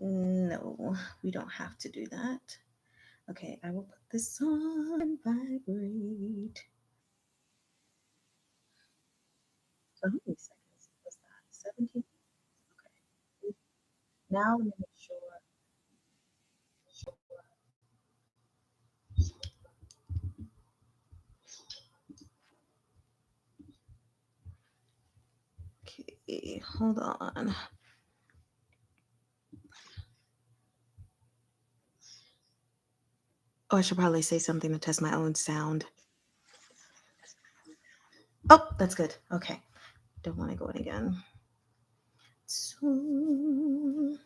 Mm, no, we don't have to do that. Okay, I will put this on and vibrate. So how many seconds was that? 17? Okay. Now let me make sure. Okay, hold on. Oh, I should probably say something to test my own sound. Oh, that's good. Okay. Don't want to go in again. So,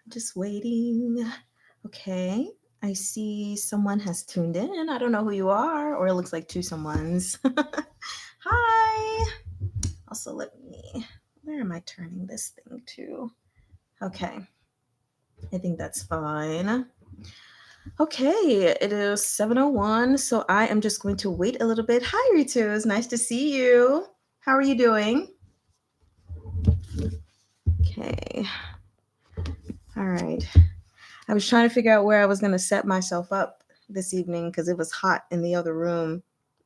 just waiting. Okay. I see someone has tuned in. I don't know who you are, or it looks like two someone's. Hi. Also, where am I turning this thing to? Okay. I think that's fine. Okay, it is 7:01, so I am just going to wait a little bit. Hi, Ritu. It's nice to see you. How are you doing? Okay. All right. I was trying to figure out where I was going to set myself up this evening because it was hot in the other room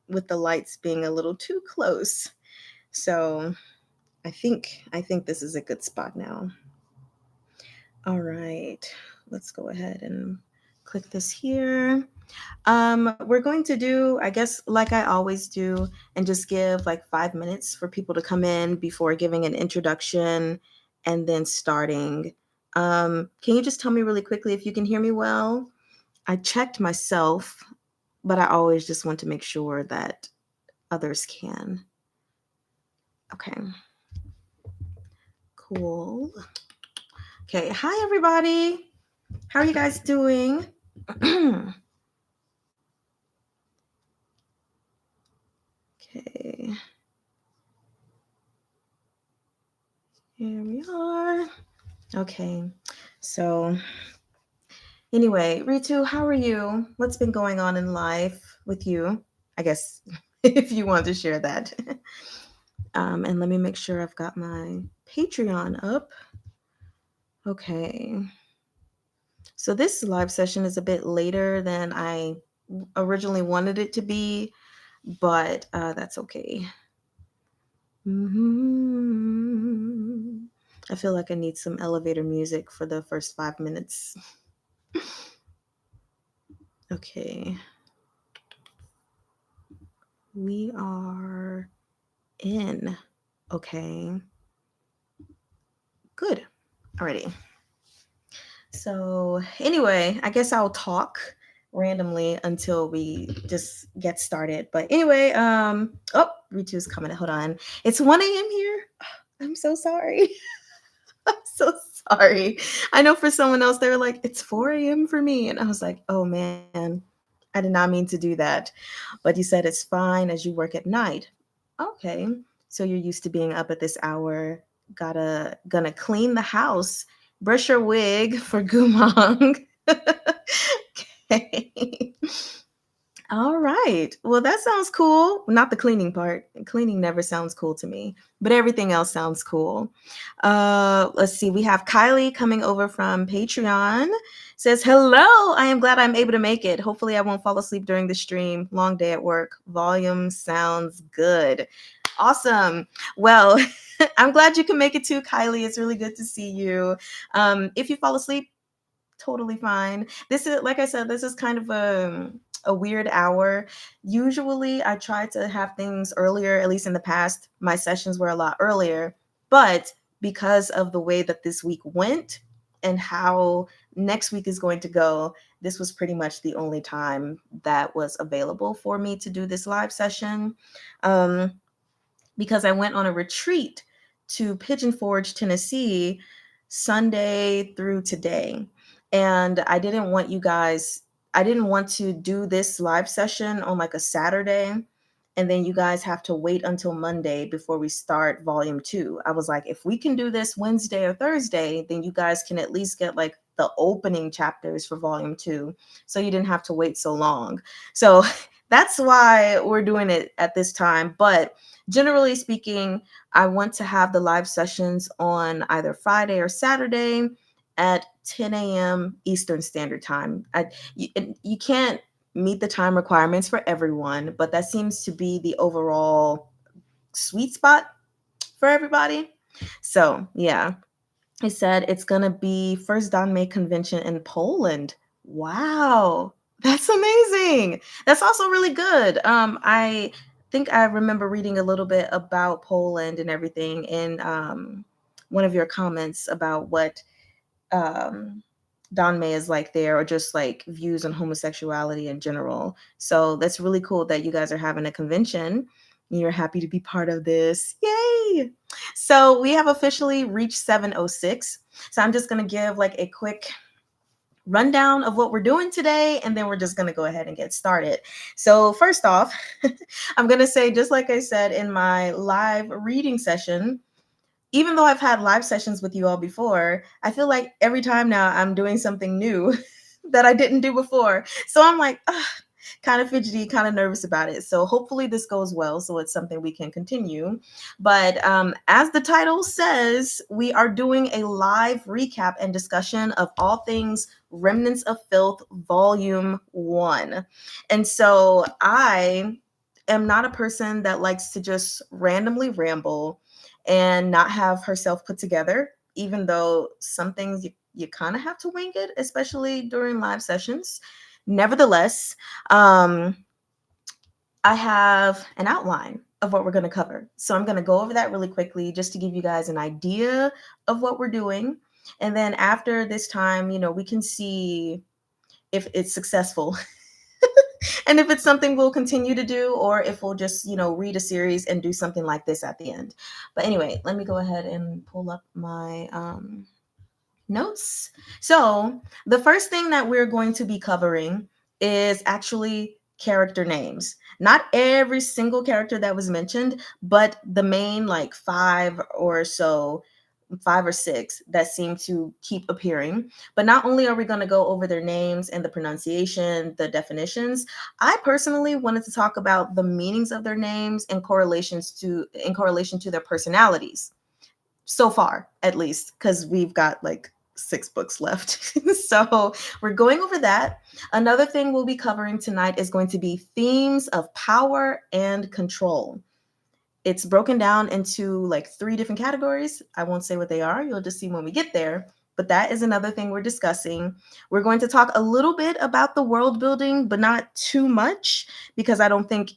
with the lights being a little too close. So, I think this is a good spot now. All right. Let's go ahead and click this here. We're going to do, I guess, like I always do, and just give like 5 minutes for people to come in before giving an introduction and then starting. Can you just tell me really quickly if you can hear me well? I checked myself, but I always just want to make sure that others can. Okay, cool. Okay, hi everybody. How are you guys doing? Okay. Here we are. Okay. So, anyway, Ritu, how are you? What's been going on in life with you? I guess if you want to share that. And let me make sure I've got my Patreon up. Okay. So, this live session is a bit later than I originally wanted it to be, but that's okay. Mhm. I feel like I need some elevator music for the first 5 minutes. Okay. We are in. Okay. Good. Alrighty. So, anyway, I guess I'll talk randomly until we just get started. But anyway, oh, Ritu's coming. Hold on. It's 1 a.m. here. I'm so sorry. I'm so sorry. I know for someone else, they were like, it's 4 a.m. for me. And I was like, oh man, I did not mean to do that. But you said it's fine as you work at night. Okay. So you're used to being up at this hour. Gonna clean the house, brush your wig for Gumang. Okay. All right. Well, that sounds cool. Not the cleaning part. Cleaning never sounds cool to me, but everything else sounds cool. Let's see. We have Kylie coming over from Patreon. Says, hello. I am glad I'm able to make it. Hopefully, I won't fall asleep during the stream. Long day at work. Volume sounds good. Awesome. Well, I'm glad you can make it too, Kylie. It's really good to see you. If you fall asleep, totally fine. This is, like I said, this is kind of a weird hour. Usually I try to have things earlier, at least in the past. My sessions were a lot earlier, but because of the way that this week went and how next week is going to go, this was pretty much the only time that was available for me to do this live session. Because I went on a retreat to Pigeon Forge, Tennessee, Sunday through today. And I didn't want to do this live session on like a Saturday. And then you guys have to wait until Monday before we start volume 2. I was like, if we can do this Wednesday or Thursday, then you guys can at least get like the opening chapters for volume 2. So you didn't have to wait so long. So That's why we're doing it at this time. But generally speaking, I want to have the live sessions on either Friday or Saturday at 10 a.m. Eastern Standard Time. You can't meet the time requirements for everyone, but that seems to be the overall sweet spot for everybody. So, yeah. He said it's gonna be first Danmei convention in Poland. Wow, that's amazing. That's also really good. I think I remember reading a little bit about Poland and everything in one of your comments about what um, Danmei is like there, or just like views on homosexuality in general. So that's really cool that you guys are having a convention. You're happy to be part of this. Yay! So we have officially reached 7:06. So I'm just going to give like a quick rundown of what we're doing today, and then we're just going to go ahead and get started. So first off, I'm going to say, just like I said in my live reading session, even though I've had live sessions with you all before, I feel like every time now I'm doing something new that I didn't do before. So I'm like, kind of fidgety, kind of nervous about it. So hopefully this goes well. So it's something we can continue. But as the title says, we are doing a live recap and discussion of all things Remnants of Filth Volume 1. And so I am not a person that likes to just randomly ramble and not have herself put together, even though some things you kind of have to wing it, especially during live sessions. Nevertheless, um, I have an outline of what we're going to cover. So I'm going to go over that really quickly just to give you guys an idea of what we're doing. And then after this time, we can see if it's successful and if it's something we'll continue to do, or if we'll just, read a series and do something like this at the end. But anyway, let me go ahead and pull up my notes. So the first thing that we're going to be covering is actually character names. Not every single character that was mentioned, but the main like five or six that seem to keep appearing. But not only are we going to go over their names and the pronunciation, the definitions, I personally wanted to talk about the meanings of their names in correlation to their personalities. So far, at least, because we've got like 6 books left. So we're going over that. Another thing we'll be covering tonight is going to be themes of power and control. It's broken down into like 3 different categories. I won't say what they are. You'll just see when we get there. But that is another thing we're discussing. We're going to talk a little bit about the world building, but not too much, because I don't think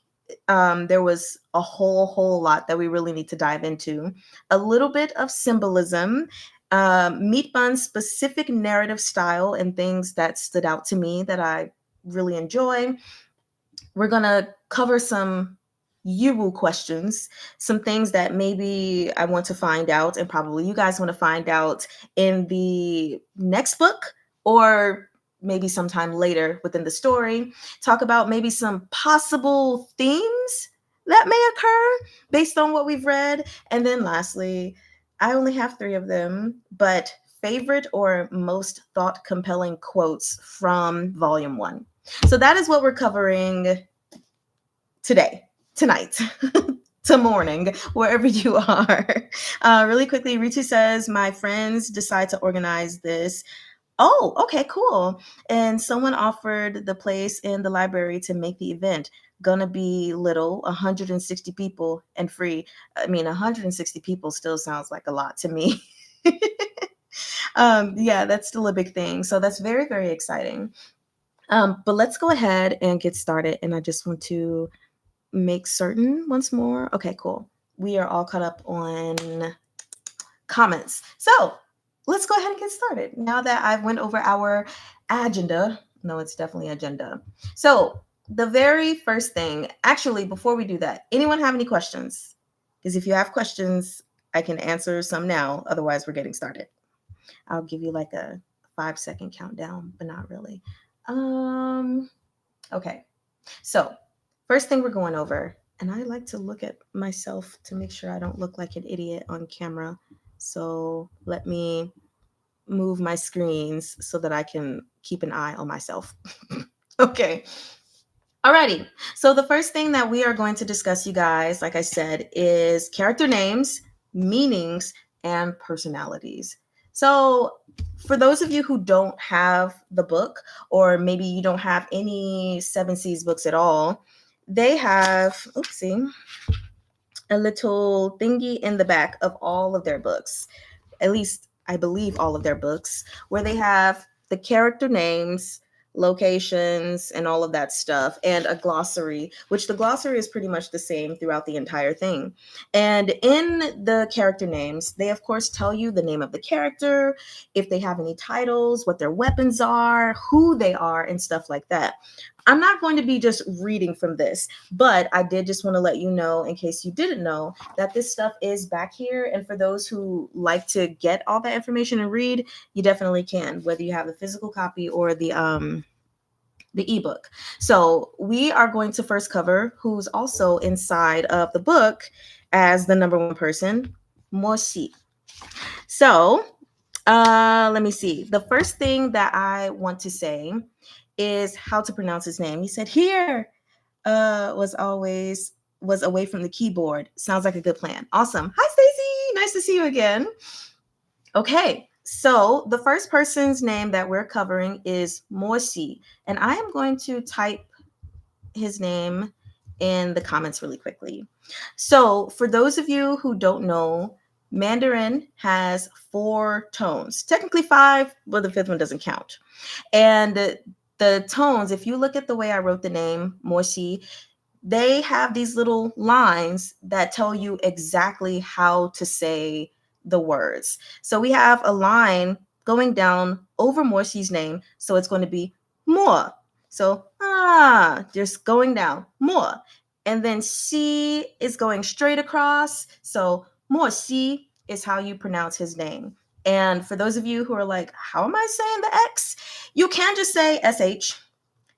there was a whole lot that we really need to dive into. A little bit of symbolism, Meatbun's specific narrative style, and things that stood out to me that I really enjoy. We're going to cover some YUWU questions, some things that maybe I want to find out, and probably you guys want to find out in the next book, or maybe sometime later within the story. Talk about maybe some possible themes that may occur based on what we've read. And then lastly, I only have 3 of them, but favorite or most thought compelling quotes from volume 1. So that is what we're covering today, tonight, to morning, wherever you are. Really quickly, Ritu says, my friends decide to organize this. Oh, okay, cool. And someone offered the place in the library to make the event. Gonna be little, 160 people and free. I mean, 160 people still sounds like a lot to me. Yeah, that's still a big thing. So that's very, very exciting. But let's go ahead and get started. And I just want to make certain once more. Okay, cool. We are all caught up on comments. So let's go ahead and get started. Now that I've went over our agenda, no, it's definitely agenda. So the very first thing, actually, before we do that, anyone have any questions? Because if you have questions, I can answer some now. Otherwise, we're getting started. I'll give you like a 5-second countdown, but not really. Okay. So first thing we're going over, and I like to look at myself to make sure I don't look like an idiot on camera. So let me move my screens so that I can keep an eye on myself. Okay. Alrighty. So the first thing that we are going to discuss, you guys, like I said, is character names, meanings, and personalities. So for those of you who don't have the book, or maybe you don't have any Seven Seas books at all, they have, oopsie, a little thingy in the back of all of their books, at least I believe all of their books, where they have the character names, locations, and all of that stuff, and a glossary, which the glossary is pretty much the same throughout the entire thing. And in the character names, they of course tell you the name of the character, if they have any titles, what their weapons are, who they are, and stuff like that. I'm not going to be just reading from this, but I did just want to let you know, in case you didn't know, that this stuff is back here. And for those who like to get all that information and read, you definitely can, whether you have the physical copy or the ebook. So we are going to first cover who's also inside of the book as the number one person, Moshi. So let me see. The first thing that I want to say is how to pronounce his name. He said here was away from the keyboard. Sounds like a good plan. Awesome. Hi Stacy, nice to see you again. Okay, so the first person's name that we're covering is Morsi, and I am going to type his name in the comments really quickly. So for those of you who don't know, Mandarin has 4 tones, technically 5, but the 5th one doesn't count. And the tones, if you look at the way I wrote the name, Morsi, they have these little lines that tell you exactly how to say the words. So we have a line going down over Morsi's name. So it's going to be more. So, just going down, more. And then C is going straight across. So Morsi is how you pronounce his name. And for those of you who are like, how am I saying the X? You can just say SH,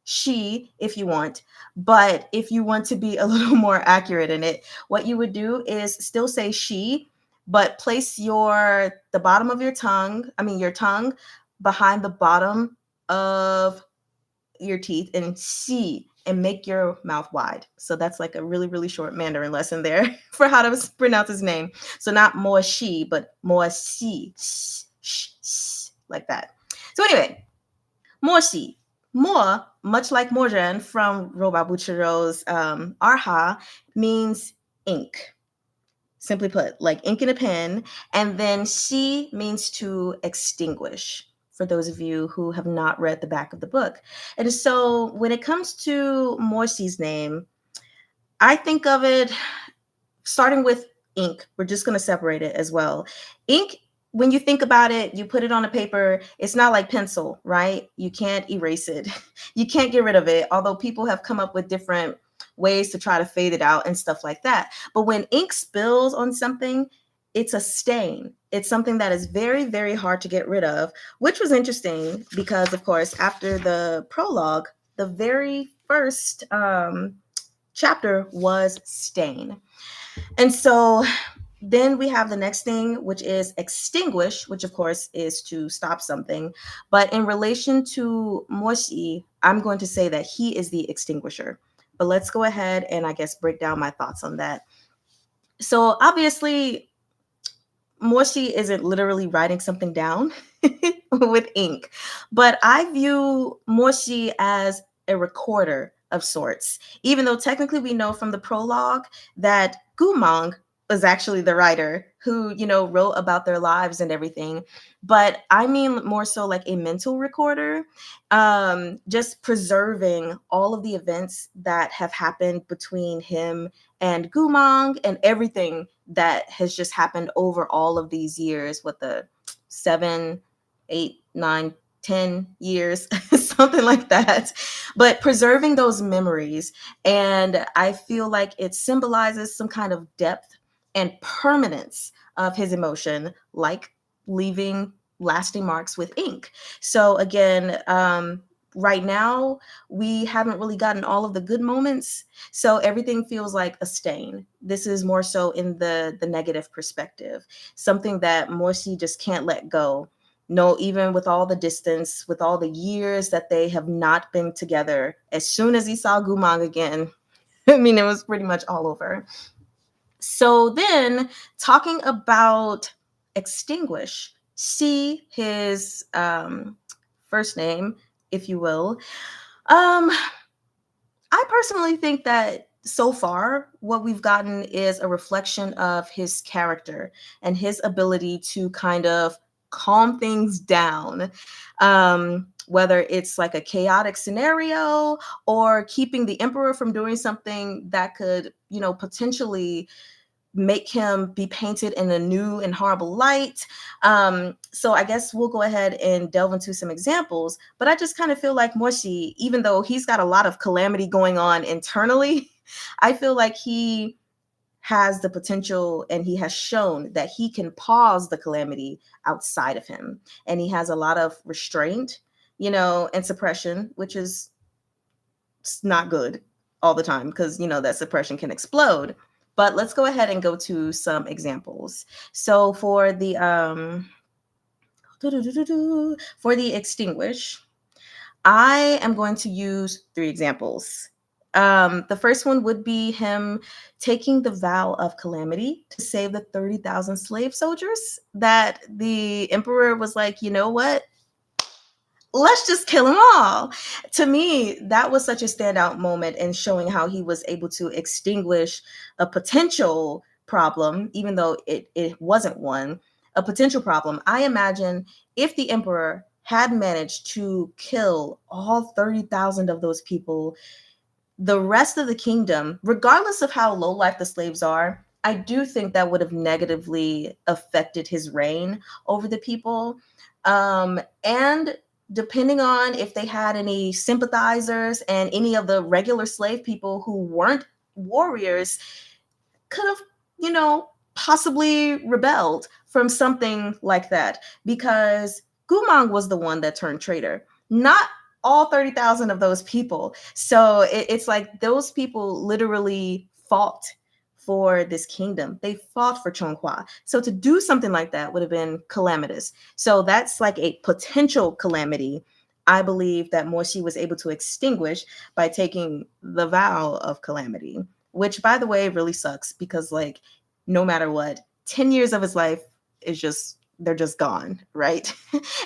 she, if you want. But if you want to be a little more accurate in it, what you would do is still say she, but place the bottom of your tongue, your tongue behind the bottom of your teeth and see and make your mouth wide. So that's like a really, really short Mandarin lesson there for how to pronounce his name. So not more she, but more si, like that. So anyway, Morsi. More, much like Morjan from Robot Buchiro's Arha, means ink. Simply put, like ink in a pen. And then Si means to extinguish, for those of you who have not read the back of the book. And so when it comes to Morsi's name, I think of it starting with ink. We're just going to separate it as well. Ink, when you think about it, you put it on a paper. It's not like pencil, right? You can't erase it. You can't get rid of it, although people have come up with different ways to try to fade it out and stuff like that. But when ink spills on something, it's a stain. It's something that is very, very hard to get rid of, which was interesting because, of course, after the prologue, the very first chapter was stain. And so then we have the next thing, which is extinguish, which of course is to stop something. But in relation to Moshi, I'm going to say that he is the extinguisher. But let's go ahead and I guess break down my thoughts on that. So obviously, Moshi isn't literally writing something down with ink, but I view Moshi as a recorder of sorts, even though technically we know from the prologue that Gumang was actually the writer who, wrote about their lives and everything. But I mean more so like a mental recorder, just preserving all of the events that have happened between him and Gumang and everything that has just happened over all of these years, what the 7, 8, 9, 10 years, something like that. But preserving those memories. And I feel like it symbolizes some kind of depth and permanence of his emotion, like leaving lasting marks with ink. So again, right now, we haven't really gotten all of the good moments. So everything feels like a stain. This is more so in the negative perspective, something that Morsi just can't let go. No, even with all the distance, with all the years that they have not been together, as soon as he saw Gumang again, I mean, it was pretty much all over. So then, talking about extinguish, see his first name, if you will. Um, I personally think that so far, what we've gotten is a reflection of his character and his ability to kind of calm things down. Whether it's like a chaotic scenario or keeping the emperor from doing something that could, potentially make him be painted in a new and horrible light. So I guess we'll go ahead and delve into some examples. But I just kind of feel like Morsi, even though he's got a lot of calamity going on internally, I feel like he has the potential and he has shown that he can pause the calamity outside of him. And he has a lot of restraint, and suppression, which is not good all the time because, that suppression can explode. But let's go ahead and go to some examples. So for the extinguish, I am going to use 3 examples. The first one would be him taking the vow of calamity to save the 30,000 slave soldiers that the emperor was like, you know what? Let's just kill them all. To me, that was such a standout moment in showing how he was able to extinguish a potential problem, even though it wasn't one, a potential problem. I imagine if the emperor had managed to kill all 30,000 of those people, the rest of the kingdom, regardless of how low life the slaves are, I do think that would have negatively affected his reign over the people. And depending on if they had any sympathizers and any of the regular slave people who weren't warriors, could have, possibly rebelled from something like that because Gumang was the one that turned traitor, not all 30,000 of those people. So it's like those people literally fought for this kingdom. They fought for Chonghua. So to do something like that would have been calamitous. So that's like a potential calamity I believe that Morsi was able to extinguish by taking the vow of calamity, which by the way really sucks because like no matter what, 10 years of his life is just they're just gone, right?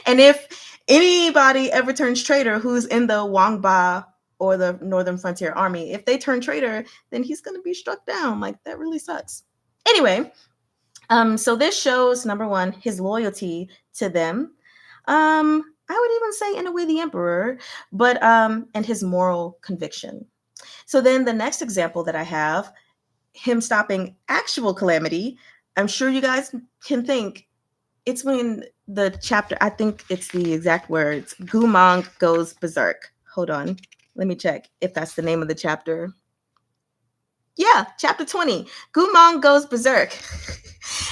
And if anybody ever turns traitor who's in the Wangba or the Northern Frontier Army, if they turn traitor, then he's going to be struck down. Like that really sucks. Anyway, so this shows number one his loyalty to them. I would even say in a way the emperor, but and his moral conviction. So then the next example that I have, him stopping actual calamity. I'm sure you guys can think it's when the chapter, I think it's the exact words, Gumang goes berserk. Hold on. Let me check if that's the name of the chapter. Yeah, chapter 20. Gumang goes berserk.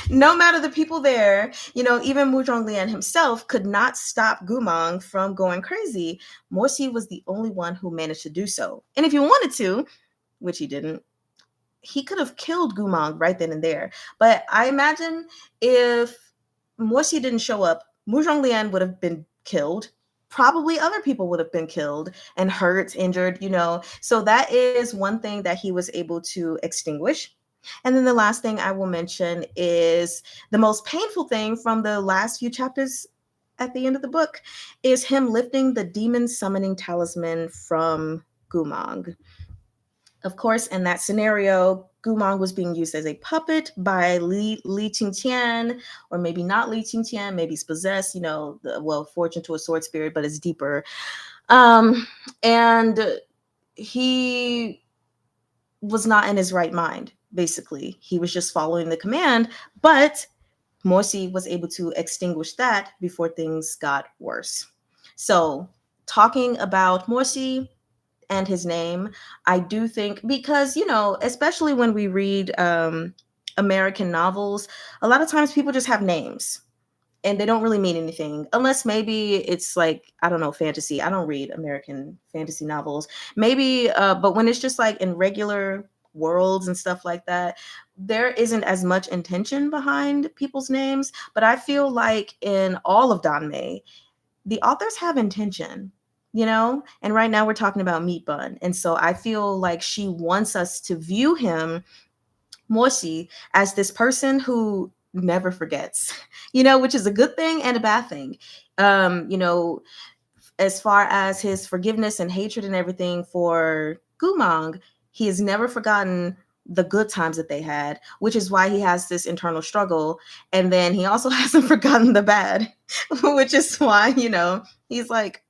No matter the people there, even Mu Zhonglian himself could not stop Gumang from going crazy. Morsi was the only one who managed to do so. And if he wanted to, which he didn't, he could have killed Gumang right then and there. But I imagine if Morsi didn't show up, Mu Zhonglian would have been killed. Probably other people would have been killed and hurt, injured, So that is one thing that he was able to extinguish. And then the last thing I will mention is the most painful thing from the last few chapters at the end of the book is him lifting the demon summoning talisman from Gumang. Of course, in that scenario, Gumang was being used as a puppet by Li Qingqian, or maybe not Li Qingqian, maybe he's possessed, fortune to a sword spirit, but it's deeper. And he was not in his right mind, basically. He was just following the command, but Morsi was able to extinguish that before things got worse. So, talking about Morsi and his name, I do think because, especially when we read American novels, a lot of times people just have names and they don't really mean anything unless maybe it's like, I don't know, fantasy. I don't read American fantasy novels. Maybe, but when it's just like in regular worlds and stuff like that, there isn't as much intention behind people's names, but I feel like in all of Danmei, the authors have intention, you know? And right now we're talking about Meatbun. And so I feel like she wants us to view him, Moshi, as this person who never forgets, you know, which is a good thing and a bad thing. You know, as far as his forgiveness and hatred and everything for Gumang, he has never forgotten the good times that they had, which is why he has this internal struggle. And then he also hasn't forgotten the bad, which is why, you know, he's like,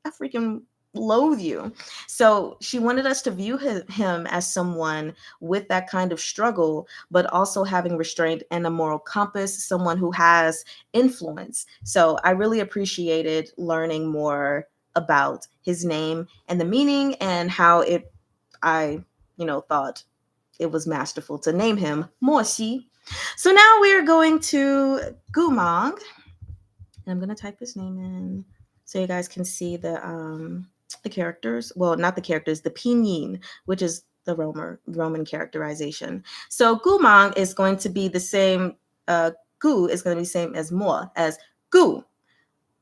I freaking loathe you. So she wanted us to view him as someone with that kind of struggle, but also having restraint and a moral compass, someone who has influence. So I really appreciated learning more about his name and the meaning and how I, you know, thought it was masterful to name him Moshi. So now we are going to Gumang. And I'm gonna type his name in so you guys can see the characters. Well, not the characters, the pinyin, which is the Roman characterization. So Gumang is going to be the same. Gu is going to be the same as Mo, as Gu.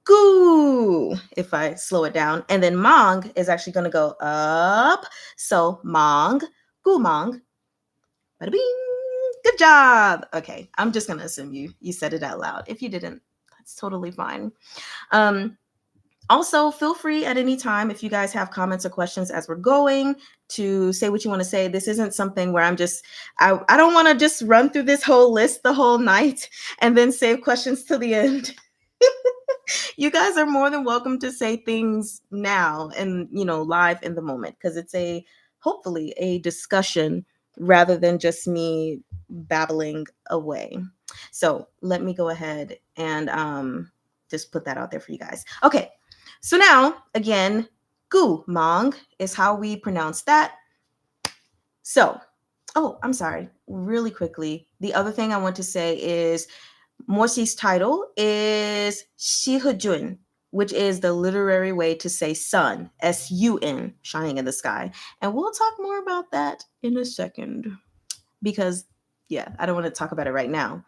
Gu, if I slow it down. And then Mang is actually going to go up. So Mang, Gumang. Bada bing. Good job. Okay, I'm just going to assume you said it out loud. If you didn't, that's totally fine. Um, Also, feel free at any time if you guys have comments or questions as we're going to say what you want to say. This isn't something where I don't want to just run through this whole list the whole night and then save questions till the end. You guys are more than welcome to say things now and, you know, live in the moment, because it's hopefully a discussion rather than just me babbling away. So let me go ahead and just put that out there for you guys. Okay, so now again, gu mang is how we pronounce that. So, oh, I'm sorry, really quickly. The other thing I want to say is Morsi's title is Shihujun, which is the literary way to say sun, S-U-N, shining in the sky. And we'll talk more about that in a second because, yeah, I don't want to talk about it right now.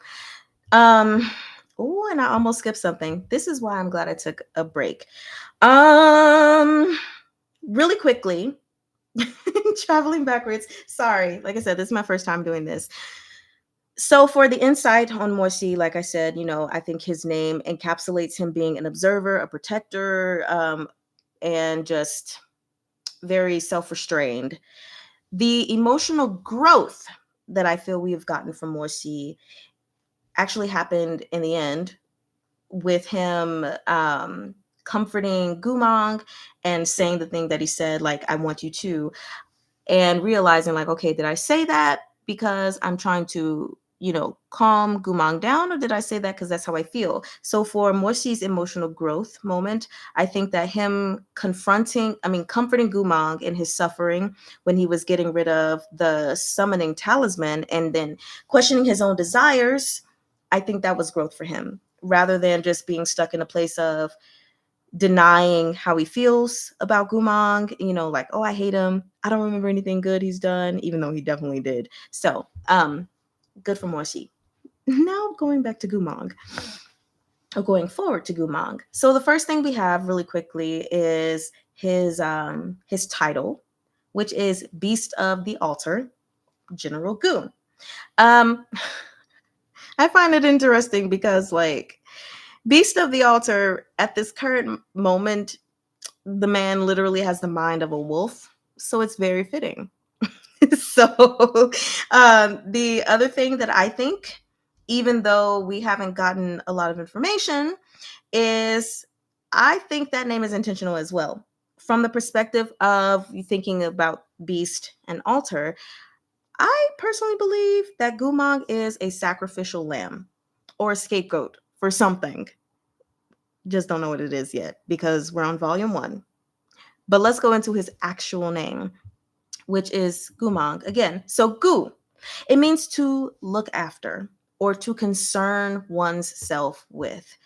Oh, and I almost skipped something. This is why I'm glad I took a break. Really quickly, traveling backwards. Sorry, like I said, this is my first time doing this. So for the insight on Morsi, like I said, you know, I think his name encapsulates him being an observer, a protector, and just very self-restrained. The emotional growth that I feel we have gotten from Morsi actually happened in the end with him comforting Gumang and saying the thing that he said, like, I want you to, and realizing like, okay, did I say that because I'm trying to, you know, calm Gumang down, or did I say that because that's how I feel? So for Morsi's emotional growth moment, I think that him comforting Gumang in his suffering when he was getting rid of the summoning talisman and then questioning his own desires, I think that was growth for him rather than just being stuck in a place of denying how he feels about Gumang, you know, like, oh, I hate him. I don't remember anything good he's done, even though he definitely did. So, good for Morsi. Now going back to Gumang, or going forward to Gumang. So the first thing we have really quickly is his title, which is Beast of the Altar, General Gu. Um, I find it interesting because like Beast of the Altar at this current moment, the man literally has the mind of a wolf, so it's very fitting. So the other thing that I think, even though we haven't gotten a lot of information, is I think that name is intentional as well. From the perspective of thinking about beast and altar, I personally believe that Gumang is a sacrificial lamb or a scapegoat for something. Just don't know what it is yet because we're on volume 1. But let's go into his actual name, which is Gumang. Again, so Gu, it means to look after or to concern one's self with,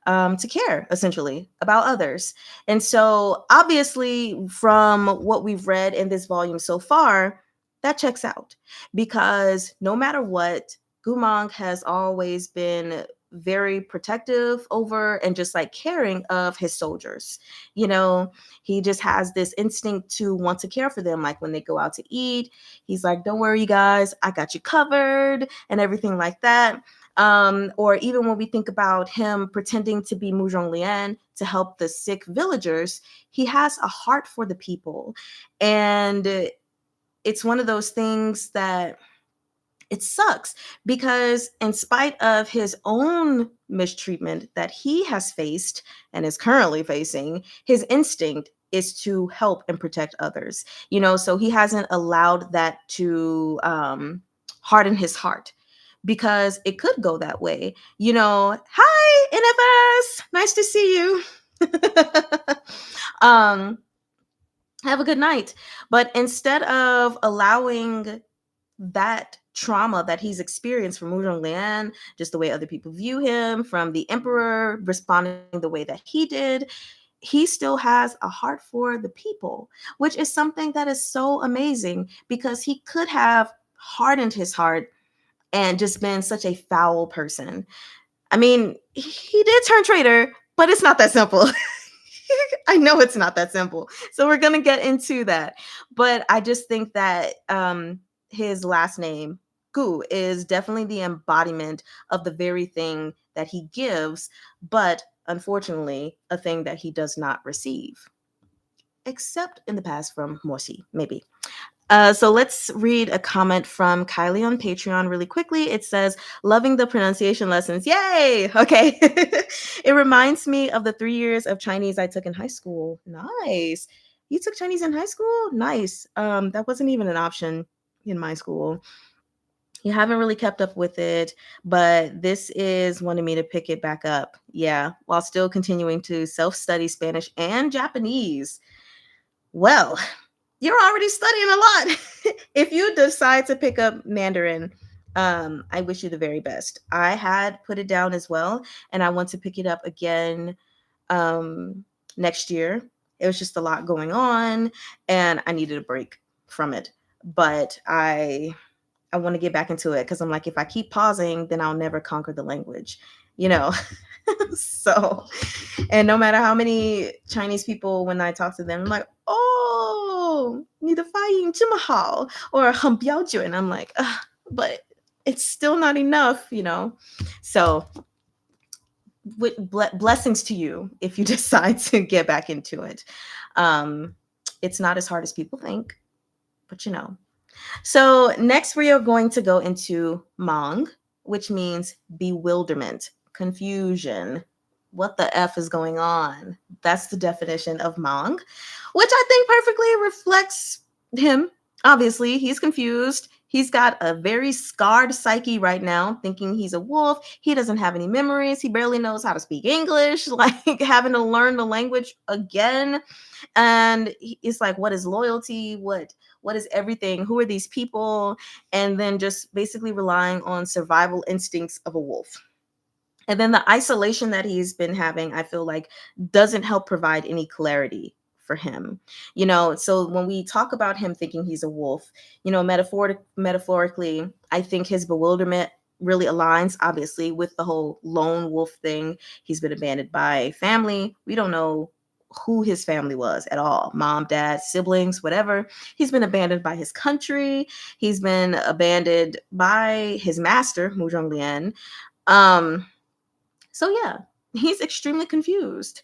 to care essentially about others. And so, obviously, from what we've read in this volume so far, that checks out, because no matter what, Gumang has always been very protective over and just like caring of his soldiers. You know, he just has this instinct to want to care for them. Like when they go out to eat, he's like, don't worry, you guys, I got you covered, and everything like that. Or even when we think about him pretending to be Muzhong Lian to help the sick villagers, he has a heart for the people. And it's one of those things that it sucks, because in spite of his own mistreatment that he has faced and is currently facing, his instinct is to help and protect others. You know, so he hasn't allowed that to harden his heart, because it could go that way. You know, hi NFS, nice to see you. um have a good night. But instead of allowing that trauma that he's experienced from Wu Lian, just the way other people view him, from the emperor responding the way that he did, he still has a heart for the people, which is something that is so amazing, because he could have hardened his heart and just been such a foul person. I mean, he did turn traitor, but it's not that simple. I know it's not that simple. So we're going to get into that. But I just think that his last name, Gu, is definitely the embodiment of the very thing that he gives, but unfortunately, a thing that he does not receive, except in the past from Morsi, maybe. So let's read a comment from Kylie on Patreon really quickly. It says, loving the pronunciation lessons. Yay! Okay. It reminds me of the 3 years of Chinese I took in high school. Nice. You took Chinese in high school? Nice. That wasn't even an option in my school. You haven't really kept up with it, but this is wanting me to pick it back up. Yeah, while still continuing to self-study Spanish and Japanese. Well, you're already studying a lot. If you decide to pick up Mandarin, I wish you the very best. I had put it down as well, and I want to pick it up again next year. It was just a lot going on, and I needed a break from it. But I want to get back into it, because I'm like, if I keep pausing, then I'll never conquer the language, you know. So, and no matter how many Chinese people, when I talk to them, I'm like, oh, 你的发音这么好, or 很标准. I'm like, but it's still not enough, you know. So, with blessings to you if you decide to get back into it. It's not as hard as people think, but you know. So next we are going to go into Mang, which means bewilderment, confusion. What the F is going on? That's the definition of Mang, which I think perfectly reflects him. Obviously, he's confused. He's got a very scarred psyche right now, thinking he's a wolf. He doesn't have any memories. He barely knows how to speak English, like having to learn the language again. And it's like, what is loyalty? What is everything? Who are these people? And then just basically relying on survival instincts of a wolf. And then the isolation that he's been having, I feel like, doesn't help provide any clarity for him. You know, so when we talk about him thinking he's a wolf, you know, metaphorically, I think his bewilderment really aligns, obviously, with the whole lone wolf thing. He's been abandoned by family. We don't know who his family was at all. Mom, dad, siblings, whatever. He's been abandoned by his country. He's been abandoned by his master, Mu Zhonglian. So yeah, he's extremely confused.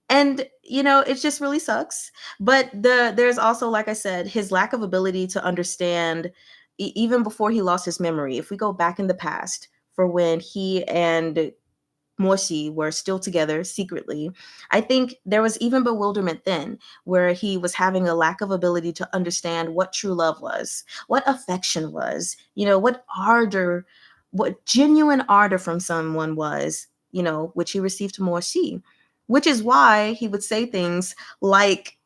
And you know, it just really sucks. But there's also, like I said, his lack of ability to understand even before he lost his memory. If we go back in the past for when he and Morsi were still together secretly, I think there was even bewilderment then, where he was having a lack of ability to understand what true love was, what affection was, you know, what ardor, what genuine ardor from someone was, you know, which he received from Morsi, which is why he would say things like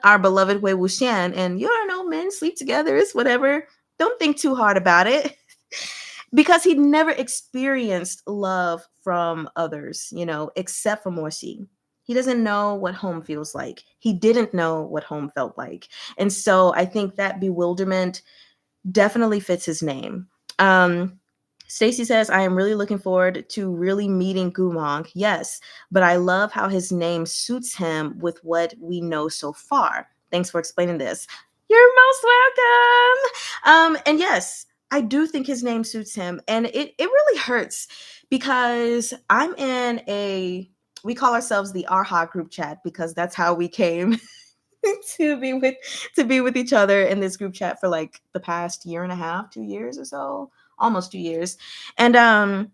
our beloved Wei Wuxian, and you don't know, men sleep together, it's whatever. Don't think too hard about it. Because he never experienced love from others, you know, except for Morsi. He doesn't know what home feels like. He didn't know what home felt like. And so I think that bewilderment definitely fits his name. Um, Stacy says, I am really looking forward to really meeting Gumong. Yes, but I love how his name suits him with what we know so far. Thanks for explaining this. You're most welcome. And yes, I do think his name suits him. And it really hurts because I'm in we call ourselves the ARHA group chat because that's how we came to be with each other in this group chat for like the past year and a half, 2 years or so, almost 2 years. And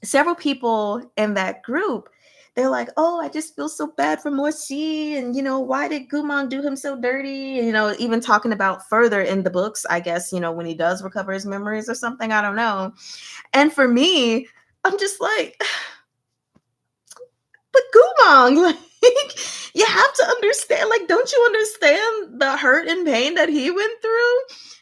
several people in that group, they're like, oh, I just feel so bad for Morsi, and why did Gumon do him so dirty? And, even talking about further in the books, I guess, when he does recover his memories or something, I don't know. And for me, I'm just like, but Gumong, like, you have to understand, like, don't you understand the hurt and pain that he went through?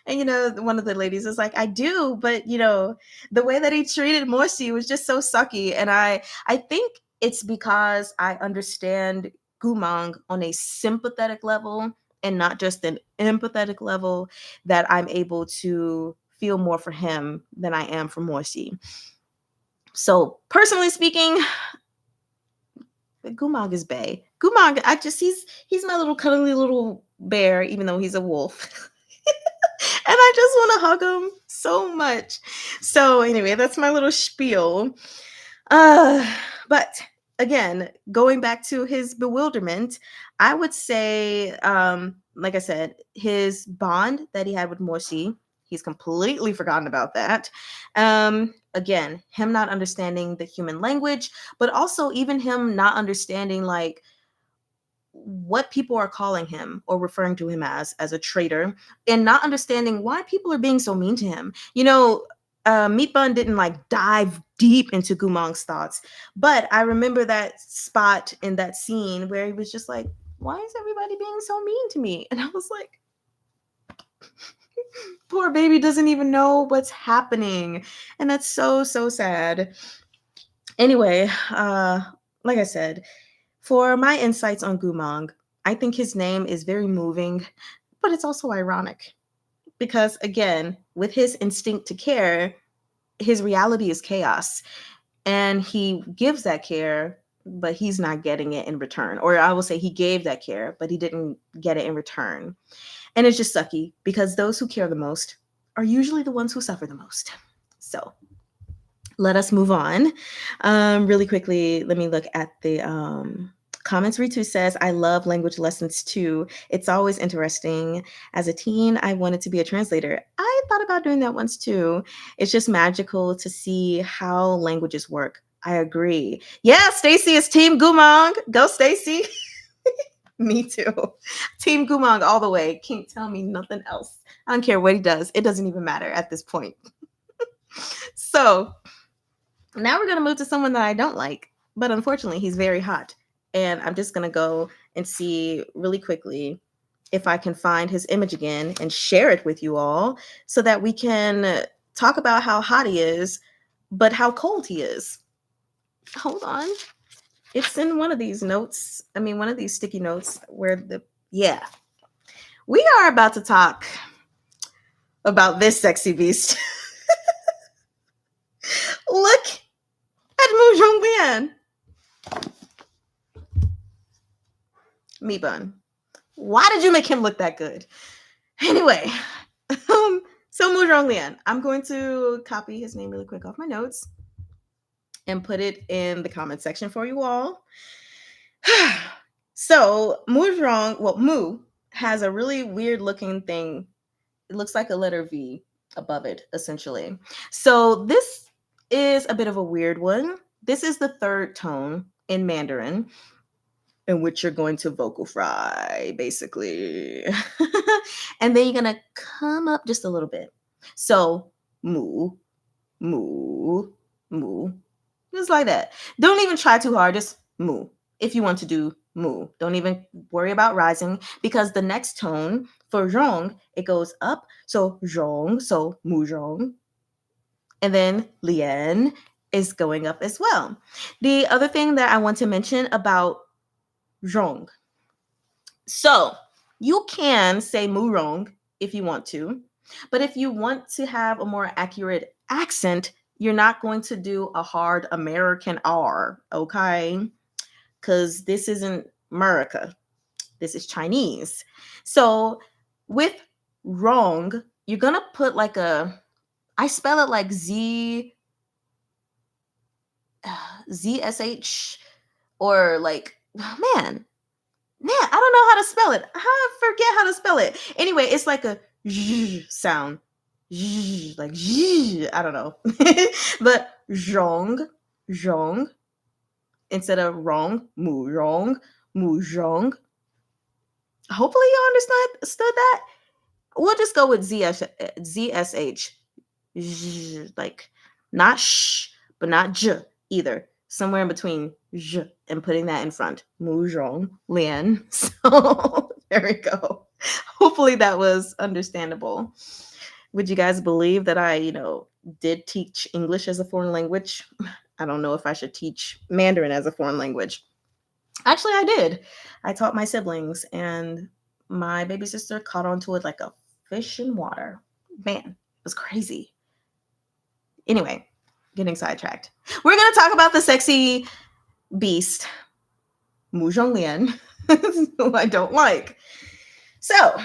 And one of the ladies is like, I do, but the way that he treated Morsi was just so sucky. And I think it's because I understand Gumong on a sympathetic level and not just an empathetic level, that I'm able to feel more for him than I am for Morsi. So personally speaking, Gumog is bae. Gumog, he's my little cuddly little bear, even though he's a wolf. And I just want to hug him so much. So anyway, that's my little spiel. But again, going back to his bewilderment, I would say, like I said, his bond that he had with Morsi, he's completely forgotten about that. Again, him not understanding the human language, but also even him not understanding like what people are calling him or referring to him as a traitor, and not understanding why people are being so mean to him. Meatbun didn't like dive deep into Gumong's thoughts, but I remember that spot in that scene where he was just like, why is everybody being so mean to me? And I was like, poor baby doesn't even know what's happening. And that's so, so sad. Anyway, like I said, for my insights on Gumong, I think his name is very moving, but it's also ironic because, again, with his instinct to care, his reality is chaos, and he gives that care, but he's not getting it in return. Or I will say he gave that care, but he didn't get it in return. And it's just sucky because those who care the most are usually the ones who suffer the most. So let us move on. Really quickly, let me look at the comments. Ritu says, I love language lessons too. It's always interesting. As a teen, I wanted to be a translator. I thought about doing that once too. It's just magical to see how languages work. I agree. Yeah, Stacy is Team Gumong. Go, Stacy. Me too. Team Gumong all the way. Can't tell me nothing else. I don't care what he does. It doesn't even matter at this point. So now we're going to move to someone that I don't like, but unfortunately, he's very hot. And I'm just going to go and see really quickly if I can find his image again and share it with you all so that we can talk about how hot he is, but how cold he is. Hold on. It's in one of these notes. I mean, one of these sticky notes where yeah. We are about to talk about this sexy beast. Look at Mu Zhonglian. Meatbun. Why did you make him look that good? Anyway, so Mu Zhonglian. I'm going to copy his name really quick off my notes and put it in the comment section for you all. So Mu has a really weird looking thing. It looks like a letter V above it, essentially. So this is a bit of a weird one. This is the third tone in Mandarin, in which you're going to vocal fry, basically. And then you're going to come up just a little bit. So, moo, moo, moo. Just like that. Don't even try too hard. Just moo. If you want to do moo. Don't even worry about rising, because the next tone for zhong, it goes up. So, zhong. So, mu zhong. And then lian is going up as well. The other thing that I want to mention about zhong. So you can say mu rong if you want to. But if you want to have a more accurate accent, you're not going to do a hard American R, okay? Because this isn't America. This is Chinese. So with wrong, you're going to put like I spell it like ZSH, or like, man, I don't know how to spell it. I forget how to spell it. Anyway, it's like a Z sound. Z, like Z, I don't know. But zhong, instead of wrong, mu zhong. Hopefully you understood that. We'll just go with ZSH. Like not sh, but not j either. Somewhere in between j and putting that in front. Muzhong Lian. So there we go. Hopefully that was understandable. Would you guys believe that I, did teach English as a foreign language? I don't know if I should teach Mandarin as a foreign language. Actually, I did. I taught my siblings, and my baby sister caught on to it like a fish in water. Man, it was crazy. Anyway, getting sidetracked. We're going to talk about the sexy beast, Mu Zhonglian, who I don't like. So,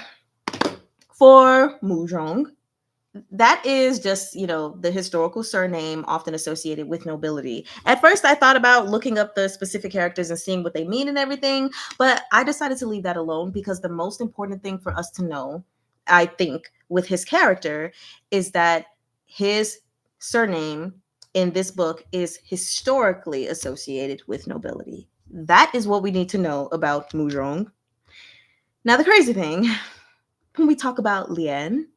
for Mu Zhong, that is just, the historical surname often associated with nobility. At first, I thought about looking up the specific characters and seeing what they mean and everything, but I decided to leave that alone because the most important thing for us to know, I think, with his character is that his surname in this book is historically associated with nobility. That is what we need to know about Mu Zhong. Now, the crazy thing, when we talk about Lian,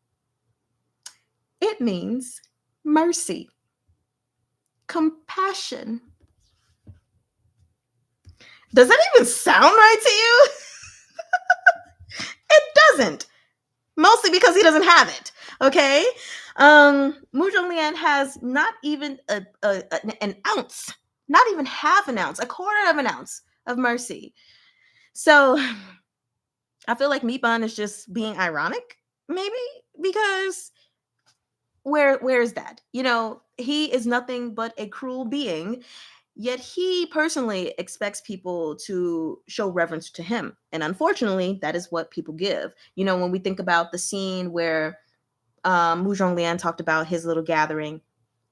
it means mercy, compassion. Does that even sound right to you? It doesn't. Mostly because he doesn't have it. Okay? Mu Zhonglian has not even an ounce, not even half an ounce, a quarter of an ounce of mercy. So I feel like Meatbun is just being ironic, maybe, because where is that? He is nothing but a cruel being, yet he personally expects people to show reverence to him. And unfortunately, that is what people give. When we think about the scene where Mu Zhonglian talked about his little gathering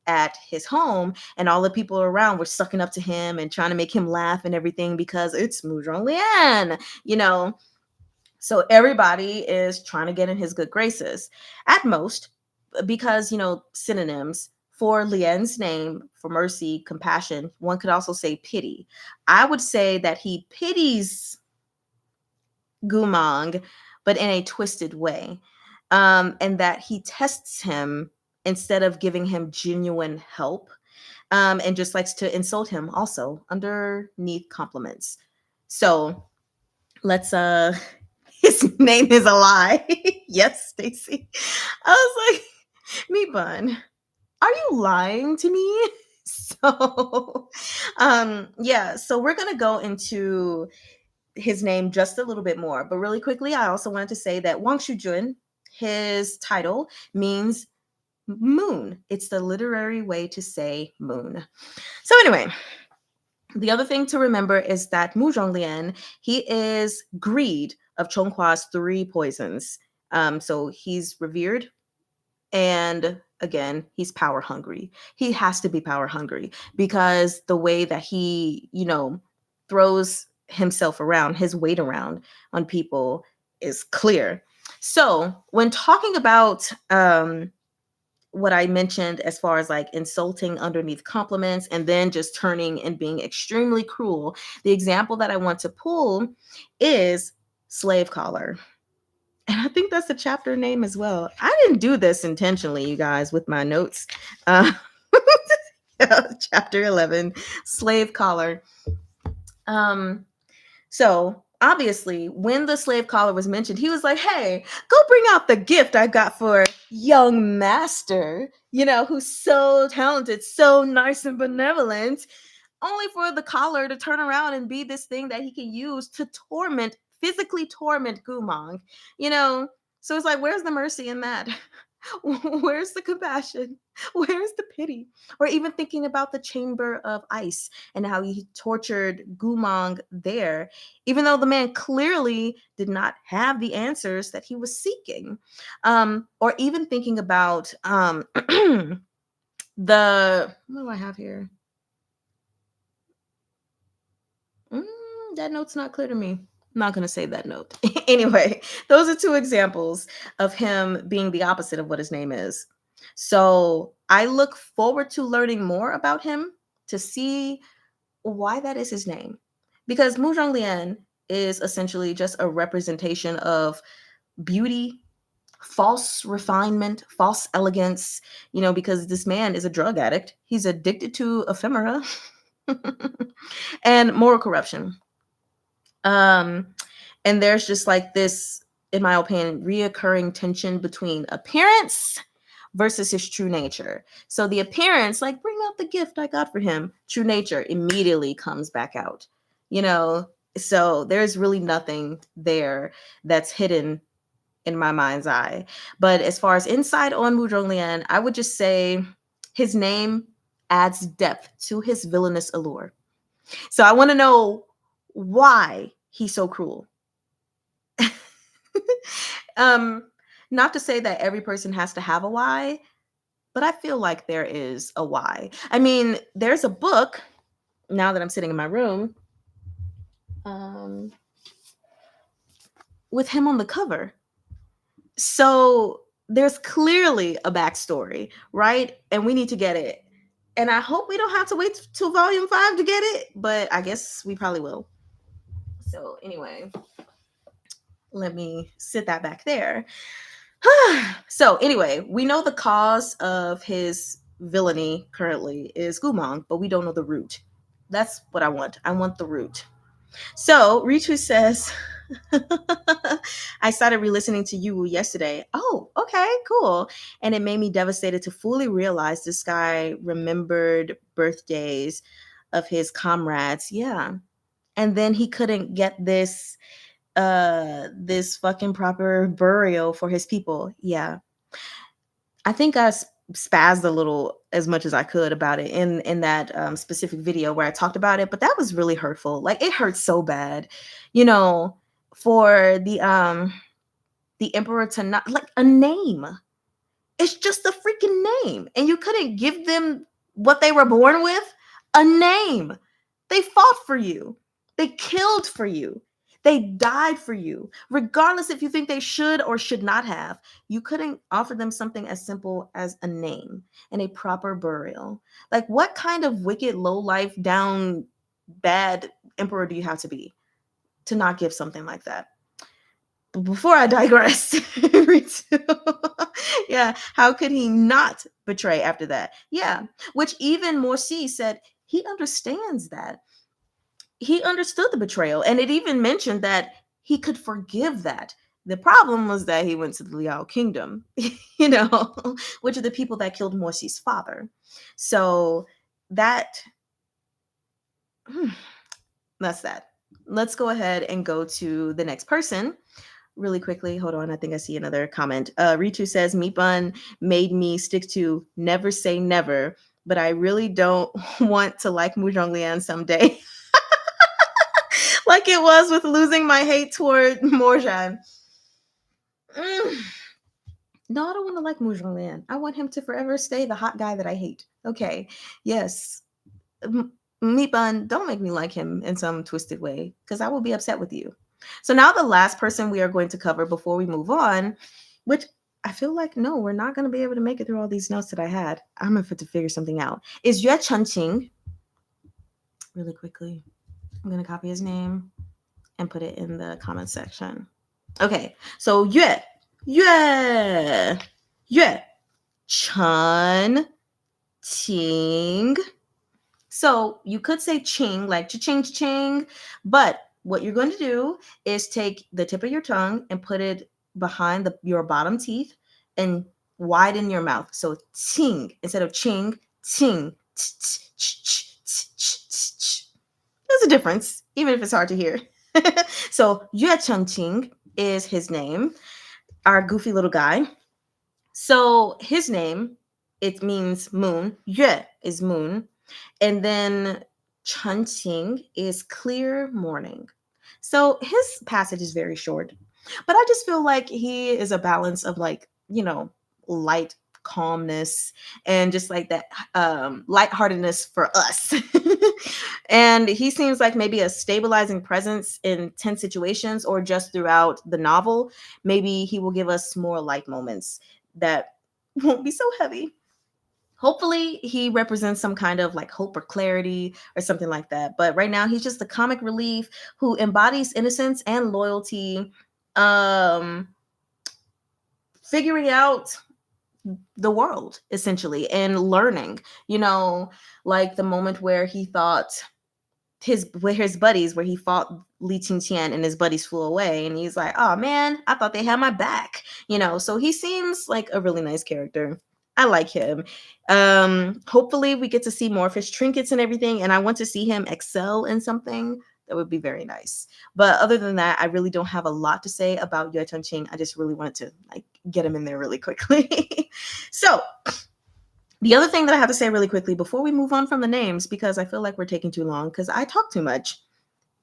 at his home, and all the people around were sucking up to him and trying to make him laugh and everything because it's Mu Zhonglian, So everybody is trying to get in his good graces. At most, because, synonyms for Lien's name, for mercy, compassion, one could also say pity. I would say that he pities Gumang, but in a twisted way. And that he tests him instead of giving him genuine help, and just likes to insult him also underneath compliments. So let's his name is a lie. Yes, Stacy. I was like, Meatbun, are you lying to me? So yeah, so we're gonna go into his name just a little bit more, but really quickly, I also wanted to say that Wang Shujun, his title means moon. It's the literary way to say moon. So anyway, the other thing to remember is that Mu Zhonglian, he is greed of Chonghua's three poisons. So he's revered, and again, he's power hungry. He has to be power hungry because the way that he, throws himself around, his weight around on people is clear. So when talking about what I mentioned as far as like insulting underneath compliments and then just turning and being extremely cruel, the example that I want to pull is slave collar. And I think that's the chapter name as well. I didn't do this intentionally, you guys, with my notes. Uh, chapter 11, slave collar. So obviously, when the slave collar was mentioned, he was like, hey, go bring out the gift I got for young master, who's so talented, so nice and benevolent, only for the collar to turn around and be this thing that he can use to physically torment Gumang, So it's like, where's the mercy in that? Where's the compassion? Where's the pity? Or even thinking about the chamber of ice and how he tortured Gumang there, even though the man clearly did not have the answers that he was seeking. Or even thinking about the, what do I have here? That note's not clear to me. I'm not going to say that note. Anyway, those are two examples of him being the opposite of what his name is. So I look forward to learning more about him to see why that is his name. Because Mu Zhonglian is essentially just a representation of beauty, false refinement, false elegance, because this man is a drug addict. He's addicted to ephemera and moral corruption. And there's just like this, in my opinion, reoccurring tension between appearance versus his true nature. So the appearance, like, bring out the gift I got for him. True nature immediately comes back out, So there's really nothing there that's hidden in my mind's eye. But as far as insight on Mu Zhonglian, I would just say his name adds depth to his villainous allure. So I want to know why he's so cruel. Not to say that every person has to have a why, but I feel like there is a why. I mean, there's a book, now that I'm sitting in my room, with him on the cover. So there's clearly a backstory, right? And we need to get it. And I hope we don't have to wait till volume 5 to get it, but I guess we probably will. So anyway, let me sit that back there. So anyway, we know the cause of his villainy currently is Gumang, but we don't know the root. That's what I want. I want the root. So Ritu says, I started re-listening to YUWU yesterday. Oh, okay, cool. And it made me devastated to fully realize this guy remembered birthdays of his comrades. Yeah. And then he couldn't get this fucking proper burial for his people. Yeah. I think I spazzed a little as much as I could about it in that specific video where I talked about it, but that was really hurtful. Like, it hurts so bad, for the emperor to not, like, a name. It's just a freaking name, and you couldn't give them what they were born with, a name. They fought for you. They killed for you. They died for you. Regardless if you think they should or should not have, you couldn't offer them something as simple as a name and a proper burial. Like, what kind of wicked, low life, down, bad emperor do you have to be to not give something like that? But before I digress, yeah, how could he not betray after that? Yeah, which even Morsi said he understands that. He understood the betrayal, and it even mentioned that he could forgive that. The problem was that he went to the Liao kingdom, which are the people that killed Morsi's father. So that's that. Let's go ahead and go to the next person really quickly. Hold on, I think I see another comment. Ritu says, Meatbun made me stick to never say never, but I really don't want to like Mu Zhonglian someday. Like it was with losing my hate toward Morjan. No, I don't want to like Mu Zhonglian. I want him to forever stay the hot guy that I hate. Okay, yes. Meatbun, don't make me like him in some twisted way, because I will be upset with you. So now the last person we are going to cover before we move on, which I feel like, no, we're not going to be able to make it through all these notes that I had. I'm going to have to figure something out. Is Yue Chunqing. Really quickly, I'm going to copy his name and put it in the comment section. Okay, so Yue Chun Ting. So you could say ching, like cha-ching, but what you're going to do is take the tip of your tongue and put it behind your bottom teeth and widen your mouth. So ting instead of ching, ting. There's a difference, even if it's hard to hear. So Yue Chunqing is his name. our goofy little guy. So his name, it means moon. Yue is moon. And then Chunqing is clear morning. So his passage is very short, but I just feel like he is a balance of like, light calmness and just like that lightheartedness for us. And he seems like maybe a stabilizing presence in tense situations or just throughout the novel. Maybe he will give us more light moments that won't be so heavy. Hopefully he represents some kind of like hope or clarity or something like that. But right now he's just the comic relief who embodies innocence and loyalty, um figuring out the world essentially and learning, like the moment where he thought his buddies, where he fought Li Qingqian and his buddies flew away, and he's like, oh man, I thought they had my back, so he seems like a really nice character. I like him. Hopefully we get to see more of his trinkets and everything, and I want to see him excel in something. That would be very nice. But other than that, I really don't have a lot to say about Yue Chunqing. I just really wanted to like get him in there really quickly. So the other thing that I have to say really quickly before we move on from the names, because I feel like we're taking too long because I talk too much.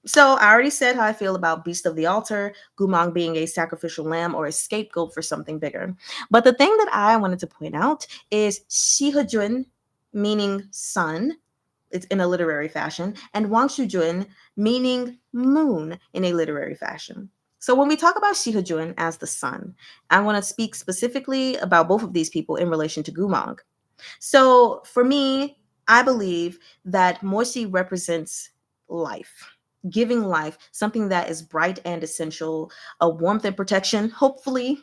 So I already said how I feel about Beast of the Altar, Gumang being a sacrificial lamb or a scapegoat for something bigger. But the thing that I wanted to point out is Shihejun, meaning sun, it's in a literary fashion, and Wang Shujun, meaning moon in a literary fashion. So when we talk about Shihejun as the sun, I want to speak specifically about both of these people in relation to Gumang. So for me, I believe that Morsi represents life, giving life, something that is bright and essential, a warmth and protection, hopefully,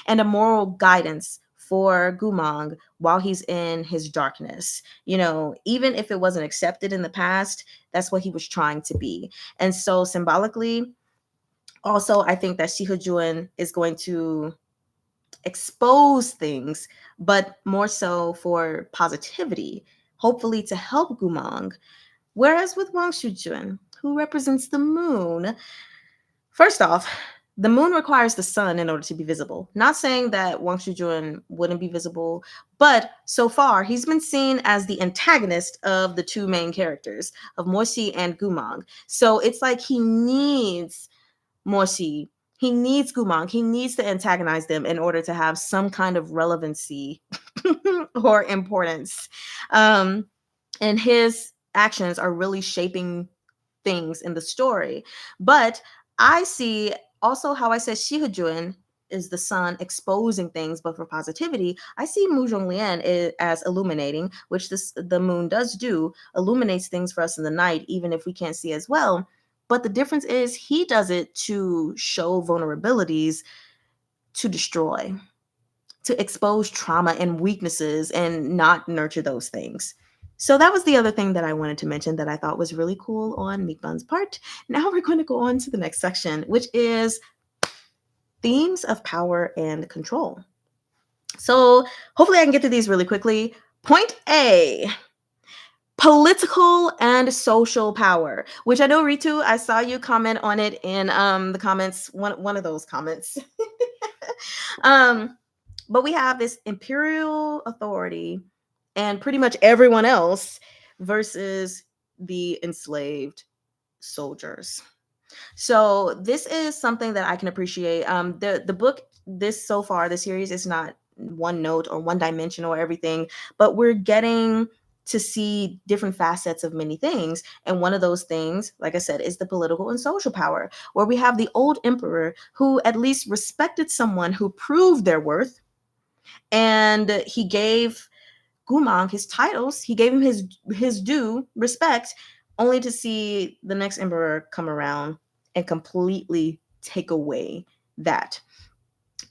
and a moral guidance for Gumang while he's in his darkness. Even if it wasn't accepted in the past, that's what he was trying to be. And so symbolically, also, I think that Shihujuan is going to expose things, but more so for positivity, hopefully to help Gumang. Whereas with Wang Shujun, who represents the moon, first off, the moon requires the sun in order to be visible. Not saying that Wang Shujun wouldn't be visible, but so far he's been seen as the antagonist of the two main characters, of Morsi and Gumang. So it's like he needs Morsi. He needs Gumang. He needs to antagonize them in order to have some kind of relevancy or importance. And his actions are really shaping things in the story. But I see also how I said Shihejun is the sun exposing things, but for positivity. I see Mu Zhonglian as illuminating, which the moon does do, illuminates things for us in the night, even if we can't see as well. But the difference is he does it to show vulnerabilities, to destroy, to expose trauma and weaknesses and not nurture those things. So that was the other thing that I wanted to mention that I thought was really cool on Meatbun's part. Now we're going to go on to the next section, which is themes of power and control. So hopefully I can get through these really quickly. Point A, political and social power, which I know Ritu, I saw you comment on it in the comments, one of those comments. But we have this imperial authority and pretty much everyone else versus the enslaved soldiers. So this is something that I can appreciate. The book, this so far, the series is not one note or one dimensional or everything, but we're getting to see different facets of many things. And one of those things, like I said, is the political and social power, where we have the old emperor who at least respected someone who proved their worth. And he gave Gumang his titles. He gave him his due respect, only to see the next emperor come around and completely take away that.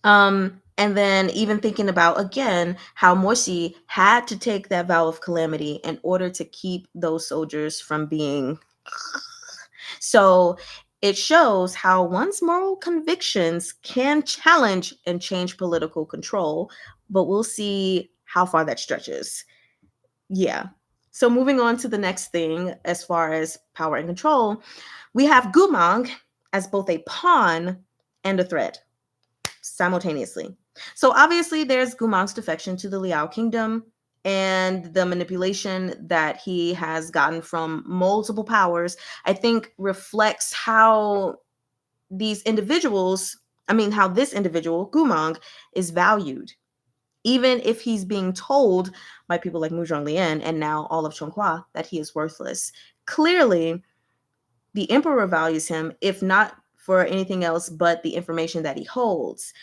And then even thinking about again how Morsi had to take that vow of calamity in order to keep those soldiers from being. So it shows how one's moral convictions can challenge and change political control, but we'll see how far that stretches. Yeah. So moving on to the next thing, as far as power and control, we have Gumang as both a pawn and a threat. simultaneously. So obviously there's Gumang's defection to the Liao kingdom and the manipulation that he has gotten from multiple powers, I think reflects how these individuals, how this individual, Gumang, is valued. Even if he's being told by people like Mu Zhonglian and now all of Chonghua that he is worthless. Clearly, the emperor values him, if not for anything else but the information that he holds.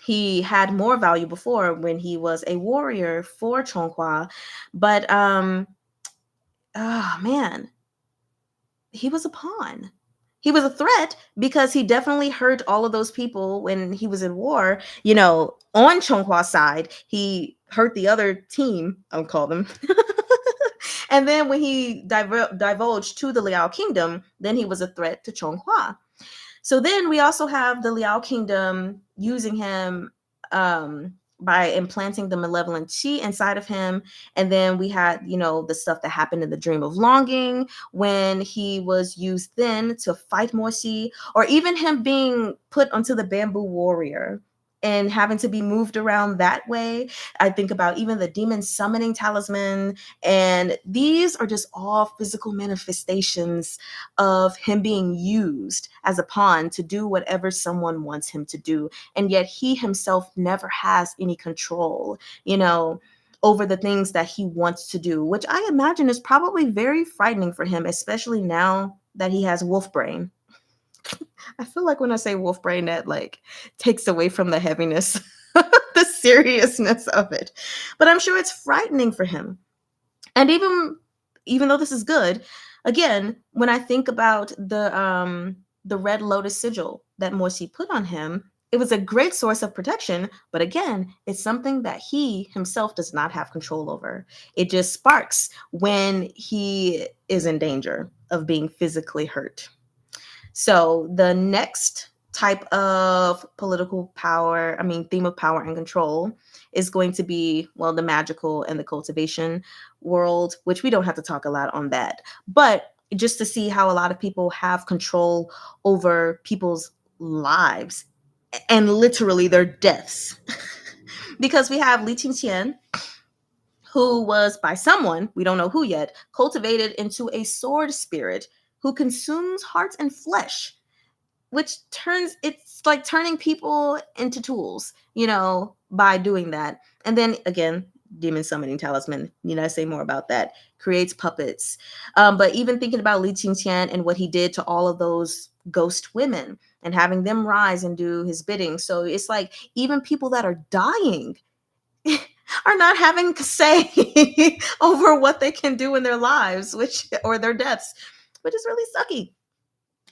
He had more value before when he was a warrior for Chonghua, but oh man, he was a pawn. He was a threat because he definitely hurt all of those people when he was in war. On Chonghua's side, he hurt the other team, I'll call them. And then when he divulged to the Liao kingdom, then he was a threat to Chonghua. So then we also have the Liao kingdom using him by implanting the malevolent chi inside of him. And then we had, the stuff that happened in the Dream of Longing when he was used then to fight Morsi, or even him being put onto the Bamboo Warrior and having to be moved around that way. I think about even the demon summoning talisman. And these are just all physical manifestations of him being used as a pawn to do whatever someone wants him to do. And yet he himself never has any control, over the things that he wants to do, which I imagine is probably very frightening for him, especially now that he has wolf brain. I feel like when I say wolf brain, that takes away from the heaviness, the seriousness of it. But I'm sure it's frightening for him. And even though this is good, again, when I think about the red lotus sigil that Morsi put on him, it was a great source of protection. But again, it's something that he himself does not have control over. It just sparks when he is in danger of being physically hurt. So the next type of political power, theme of power and control is going to be, the magical and the cultivation world, which we don't have to talk a lot on that. But just to see how a lot of people have control over people's lives and literally their deaths. Because we have Li Qingqian, who was by someone, we don't know who yet, cultivated into a sword spirit who consumes hearts and flesh, which it's like turning people into tools, by doing that. And then again, demon summoning talisman, need I say more about that? Creates puppets. But even thinking about Li Qingqian and what he did to all of those ghost women and having them rise and do his bidding. So it's like even people that are dying are not having to say over what they can do in their lives, or their deaths, which is really sucky.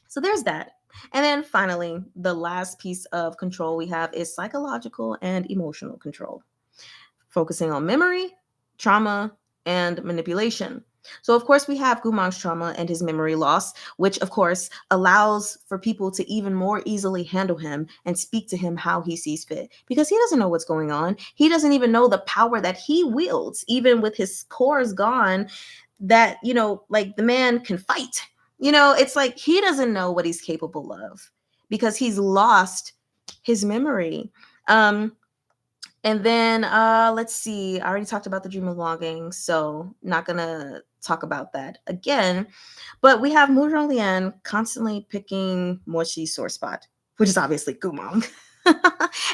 So there's that. And then finally, the last piece of control we have is psychological and emotional control, focusing on memory, trauma, and manipulation. So of course we have Gumang's trauma and his memory loss, which of course allows for people to even more easily handle him and speak to him how he sees fit, because he doesn't know what's going on. He doesn't even know the power that he wields, even with his cores gone, that, the man can fight. It's like he doesn't know what he's capable of because he's lost his memory. And then let's see, I already talked about the Dream of Longing, so not gonna talk about that again. But we have Mu Zhonglian constantly picking Mochi's sore spot, which is obviously Gumang,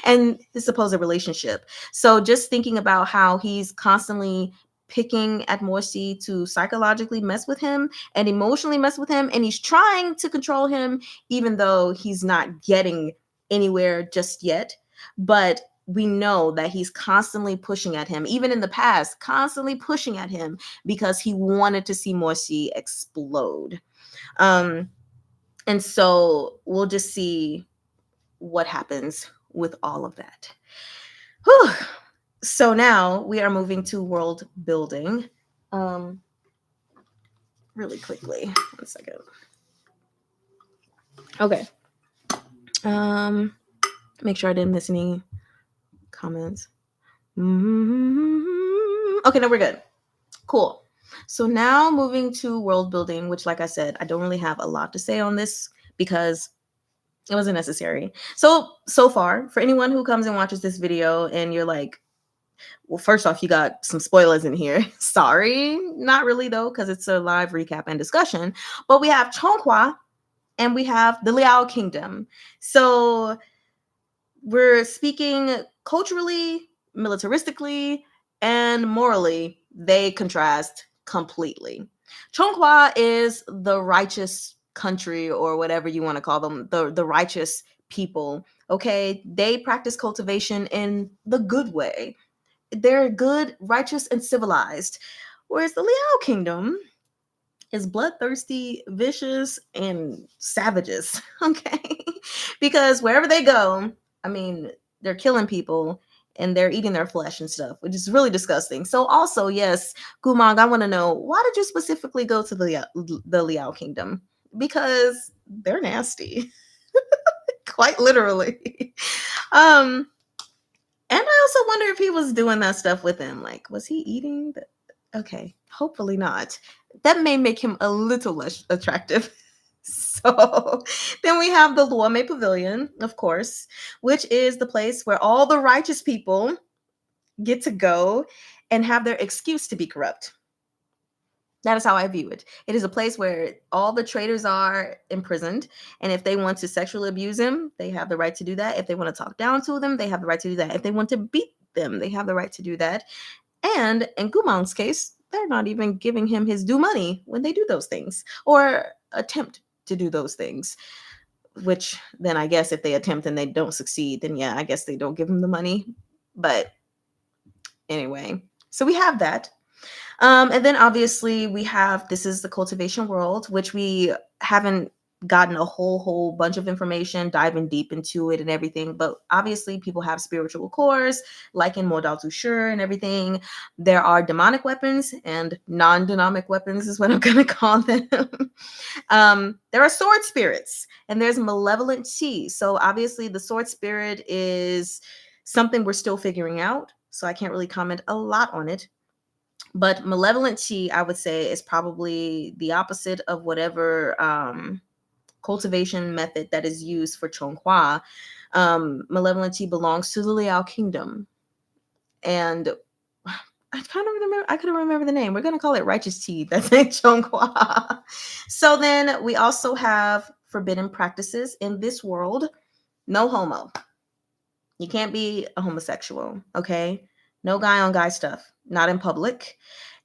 and his supposed relationship. So just thinking about how he's constantly picking at Morsi to psychologically mess with him and emotionally mess with him, and he's trying to control him, even though he's not getting anywhere just yet. But we know that he's constantly pushing at him, even in the past, constantly pushing at him because he wanted to see Morsi explode. And so we'll just see what happens with all of that. Whew. So now we are moving to world building. Really quickly, 1 second. Okay. Make sure I didn't miss any comments. Okay, no, we're good. Cool. So now moving to world building, which, like I said, I don't really have a lot to say on this because It wasn't necessary. So far, for anyone who comes and watches this video and you're like, well, first off, you got some spoilers in here. Sorry, not really though, because it's a live recap and discussion. But we have Chonghua and we have the Liao Kingdom. So we're speaking culturally, militaristically, and morally. They contrast completely. Chonghua is the righteous country, or whatever you want to call them, the righteous people. Okay, they practice cultivation in the good way. They're good, righteous, and civilized. Whereas the Liao Kingdom is bloodthirsty, vicious, and savages. Okay. Because wherever they go, I mean, they're killing people and they're eating their flesh and stuff, which is really disgusting. So, also, yes, Gumang, I want to know, why did you specifically go to the Liao Kingdom? Because they're nasty, quite literally. um, and I also wonder if he was doing that stuff with him. Like, was he eating? Okay, hopefully not. That may make him a little less attractive. So then we have the Luome Pavilion, of course, which is the place where all the righteous people get to go and have their excuse to be corrupt. That is how I view it. It is a place where all the traitors are imprisoned. And if they want to sexually abuse him, they have the right to do that. If they want to talk down to them, they have the right to do that. If they want to beat them, they have the right to do that. And in Gumang's case, they're not even giving him his due money when they do those things or attempt to do those things. Which then I guess if they attempt and they don't succeed, then yeah, I guess they don't give him the money. But anyway, so we have that. And then obviously we have, this is the cultivation world, which we haven't gotten a whole bunch of information, diving deep into it and everything. But obviously people have spiritual cores, like in Modao Zushi and everything. There are demonic weapons and non-demonic weapons is what I'm going to call them. There are sword spirits and there's malevolent chi. So obviously the sword spirit is something we're still figuring out. So I can't really comment a lot on it. But malevolent chi, I would say, is probably the opposite of whatever cultivation method that is used for Chonghua. Malevolent chi belongs to the Liao Kingdom. And I couldn't remember the name. We're gonna call it righteous tea. That's in Chonghua. So then we also have forbidden practices in this world. No homo. You can't be a homosexual, okay? No guy on guy stuff. Not in public.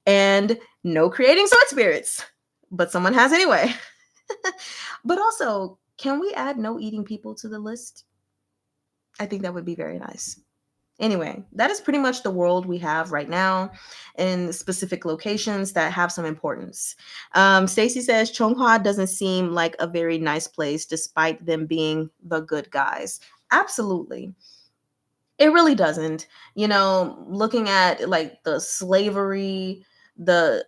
And no creating sword spirits. But someone has anyway. But also, can we add no eating people to the list? I think that would be very nice. Anyway, that is pretty much the world we have right now in specific locations that have some importance. Stacy says Chonghua doesn't seem like a very nice place despite them being the good guys. Absolutely. It really doesn't. You know, looking at like the slavery, the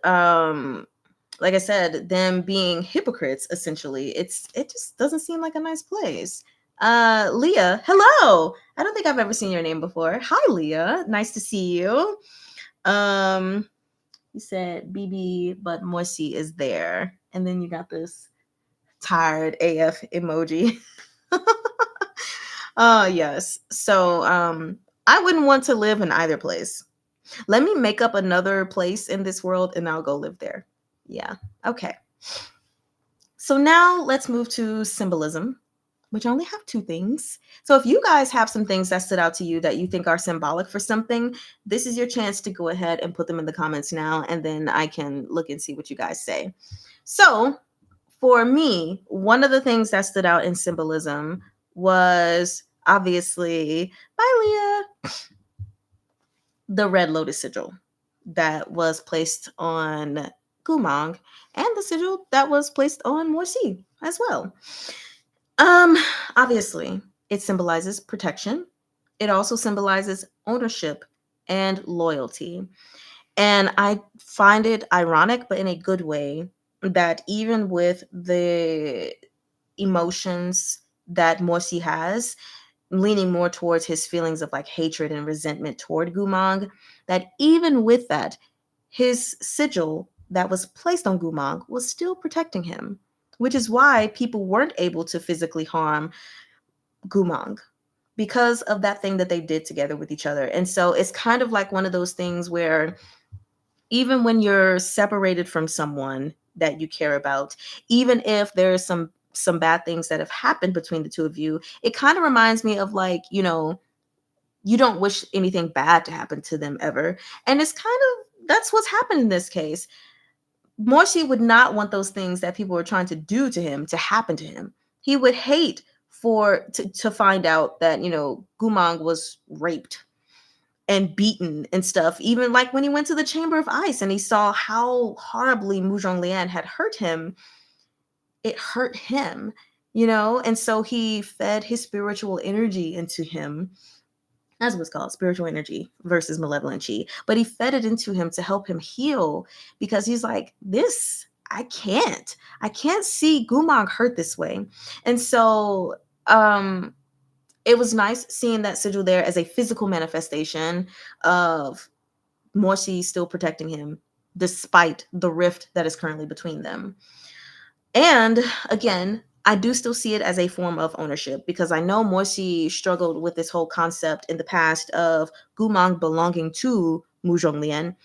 like I said, them being hypocrites essentially. It just doesn't seem like a nice place. Leah, hello. I don't think I've ever seen your name before. Hi Leah, nice to see you. You said BB but Morsi is there. And then you got this tired AF emoji. Yes. So I wouldn't want to live in either place. Let me make up another place in this world and I'll go live there. Yeah. Okay. So now let's move to symbolism, which I only have two things. So if you guys have some things that stood out to you that you think are symbolic for something, this is your chance to go ahead and put them in the comments now, and then I can look and see what you guys say. So for me, one of the things that stood out in symbolism was obviously, bye Leah, the red lotus sigil that was placed on Gumang and the sigil that was placed on Morsi as well. Obviously, it symbolizes protection. It also symbolizes ownership and loyalty. And I find it ironic, but in a good way, that even with the emotions that Morsi has, leaning more towards his feelings of like hatred and resentment toward Gumang, that even with that, his sigil that was placed on Gumang was still protecting him, which is why people weren't able to physically harm Gumang because of that thing that they did together with each other. And so it's kind of like one of those things where even when you're separated from someone that you care about, even if there's some bad things that have happened between the two of you, it kind of reminds me of like, you don't wish anything bad to happen to them ever. And it's kind of that's what's happened in this case. Morsi would not want those things that people were trying to do to him to happen to him. He would hate to find out that, Gumang was raped and beaten and stuff. Even like when he went to the Chamber of Ice and he saw how horribly Mu Zhonglian had hurt him, it hurt him, And so he fed his spiritual energy into him, as it was called, spiritual energy versus malevolent chi. But he fed it into him to help him heal because he's like, I can't see Gumang hurt this way. And so it was nice seeing that sigil there as a physical manifestation of Morsi still protecting him despite the rift that is currently between them. And again, I do still see it as a form of ownership because I know Morsi struggled with this whole concept in the past of Gumang belonging to Mu Zhonglian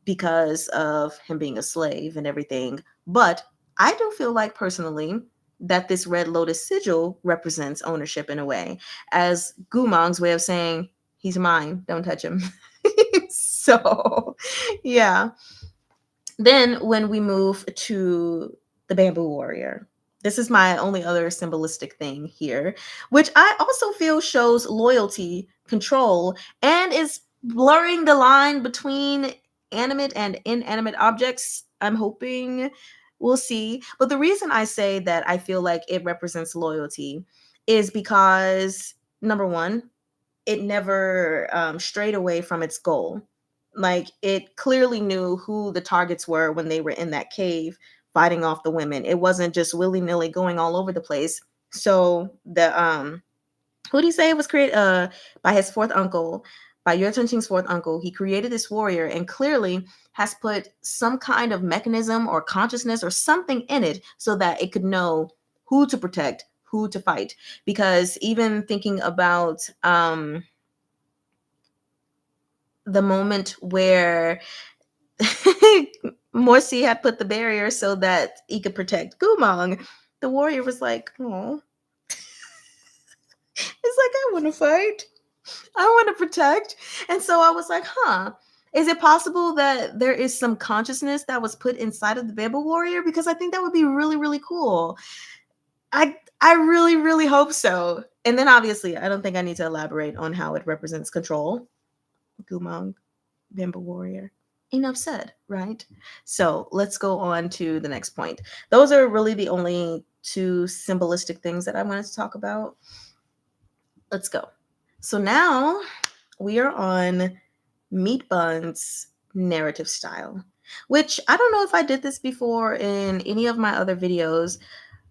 because of him being a slave and everything. But I do feel like personally that this red lotus sigil represents ownership in a way, as Gumang's way of saying, he's mine, don't touch him. So, yeah. Then when we move to the bamboo warrior, this is my only other symbolistic thing here, which I also feel shows loyalty, control, and is blurring the line between animate and inanimate objects. I'm hoping we'll see. But the reason I say that I feel like it represents loyalty is because, number one, it never strayed away from its goal. Like it clearly knew who the targets were when they were in that cave fighting off the women. It wasn't just willy-nilly going all over the place. So the who did he say it was created by his fourth uncle, by Yue Chengqing's fourth uncle. He created this warrior and clearly has put some kind of mechanism or consciousness or something in it so that it could know who to protect, who to fight. Because even thinking about the moment where Morsi had put the barrier so that he could protect Gumang, the warrior was like, oh, it's like, I want to fight. I want to protect. And so I was like, is it possible that there is some consciousness that was put inside of the bamboo warrior? Because I think that would be really, really cool. I really, really hope so. And then obviously, I don't think I need to elaborate on how it represents control. Gumang, bamboo warrior. Enough said, right? So let's go on to the next point. Those are really the only two symbolistic things that I wanted to talk about. Let's go. So now we are on Meatbun's narrative style, which I don't know if I did this before in any of my other videos,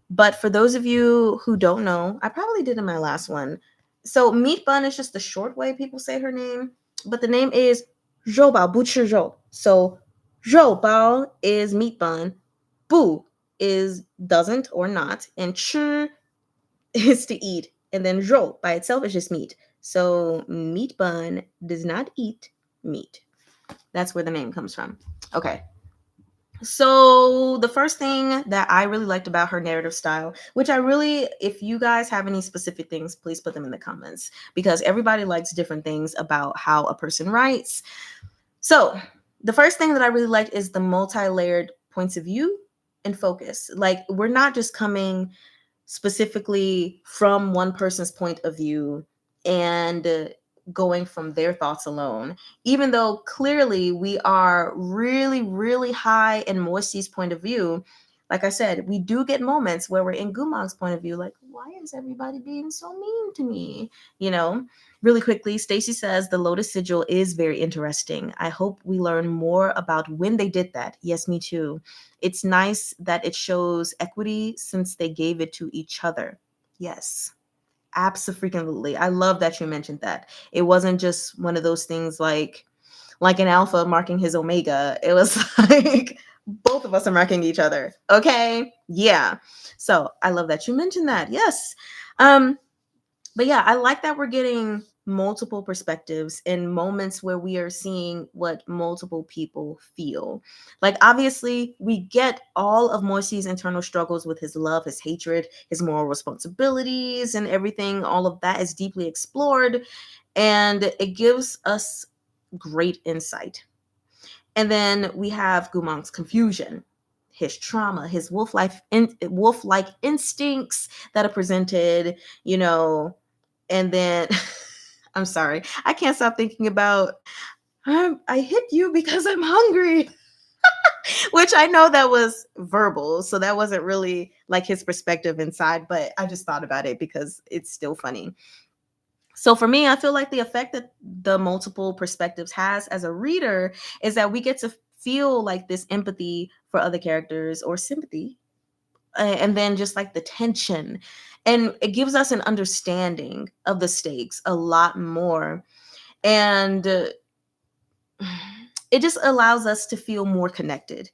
but for those of you who don't know, I probably did in my last one. So Meatbun is just the short way people say her name, but the name is Zhou Bao Bu Chi Zhou. So Zhou Bao is Meatbun, Bu is doesn't or not, and Chi is to eat, and then Zhou by itself is just meat. So Meatbun does not eat meat. That's where the name comes from. Okay. So the first thing that I really liked about her narrative style, which I really, if you guys have any specific things, please put them in the comments because everybody likes different things about how a person writes. So the first thing that I really liked is the multi-layered points of view and focus. Like we're not just coming specifically from one person's point of view and going from their thoughts alone, even though clearly we are really, really high in Morsi's point of view. Like I said, we do get moments where we're in Gumang's point of view, like, why is everybody being so mean to me? Really quickly, Stacy says the Lotus Sigil is very interesting. I hope we learn more about when they did that. Yes, me too. It's nice that it shows equity since they gave it to each other. Yes, absolutely. I love that you mentioned that. It wasn't just one of those things like an alpha marking his omega. It was like both of us are marking each other. Okay. Yeah. So I love that you mentioned that. Yes. But yeah, I like that we're getting multiple perspectives in moments where we are seeing what multiple people feel. Like, obviously, we get all of Morsi's internal struggles with his love, his hatred, his moral responsibilities, and everything. All of that is deeply explored, and it gives us great insight. And then we have Gumong's confusion, his trauma, his wolf-like instincts that are presented, you know, and then I'm sorry, I can't stop thinking about I hit you because I'm hungry, which I know that was verbal, so that wasn't really like his perspective inside, but I just thought about it because it's still funny. So for me, I feel like the effect that the multiple perspectives has as a reader is that we get to feel like this empathy for other characters or sympathy, and then just like the tension. And it gives us an understanding of the stakes a lot more. And it just allows us to feel more connected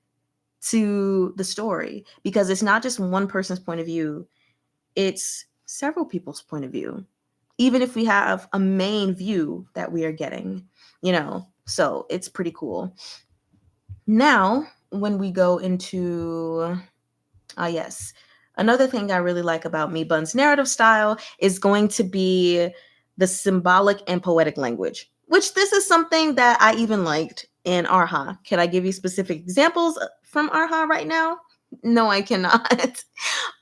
to the story because it's not just one person's point of view, it's several people's point of view, even if we have a main view that we are getting, so it's pretty cool. Now, when we go into, yes, another thing I really like about Meatbun's narrative style is going to be the symbolic and poetic language, which this is something that I even liked in Arha. Can I give you specific examples from Arha right now? No, I cannot.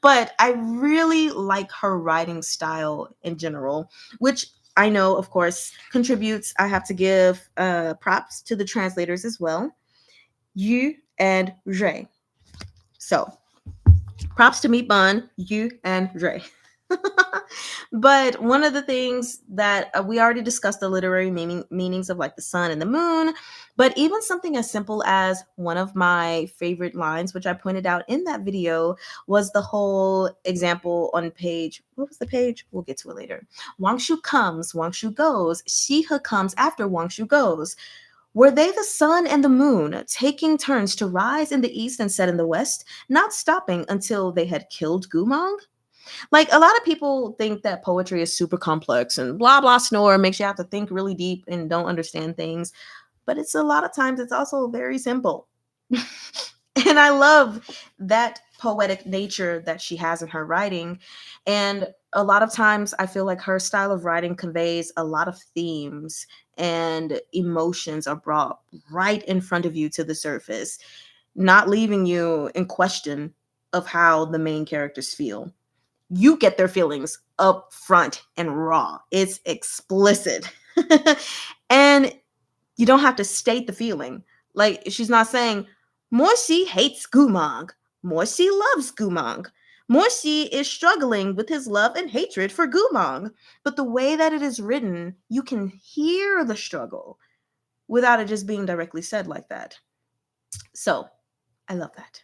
But I really like her writing style in general, which I know, of course, contributes. I have to give props to the translators as well, YUWU and Ray. So props to Meatbun, YUWU, and Ray. But one of the things that we already discussed the literary meanings of like the sun and the moon, but even something as simple as one of my favorite lines, which I pointed out in that video, was the whole example on page, what was the page? We'll get to it later. Wangshu comes, Wangshu goes, Shihe comes after Wangshu goes. Were they the sun and the moon, taking turns to rise in the east and set in the west, not stopping until they had killed Gumong? Like, a lot of people think that poetry is super complex and blah blah snore makes you have to think really deep and don't understand things, but it's a lot of times it's also very simple. And I love that poetic nature that she has in her writing. And a lot of times I feel like her style of writing conveys a lot of themes and emotions are brought right in front of you to the surface, not leaving you in question of how the main characters feel. You get their feelings up front and raw. It's explicit. And you don't have to state the feeling. Like, she's not saying, Morsi hates Gumong. Morsi loves Gumong. Morsi is struggling with his love and hatred for Gumong. But the way that it is written, you can hear the struggle without it just being directly said like that. So, I love that.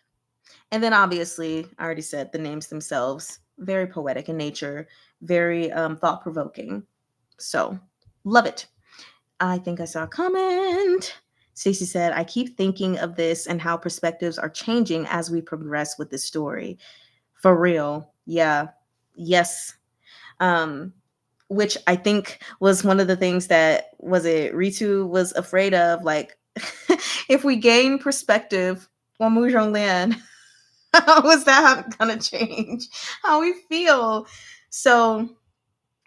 And then obviously, I already said the names themselves, very poetic in nature, very thought provoking. So, love it. I think I saw a comment. Stacey said, I keep thinking of this and how perspectives are changing as we progress with this story. For real. Yeah. Yes. Which I think was one of the things that, was it Ritu was afraid of, like, if we gain perspective on Mu Zhonglian, how is that gonna change how we feel? So,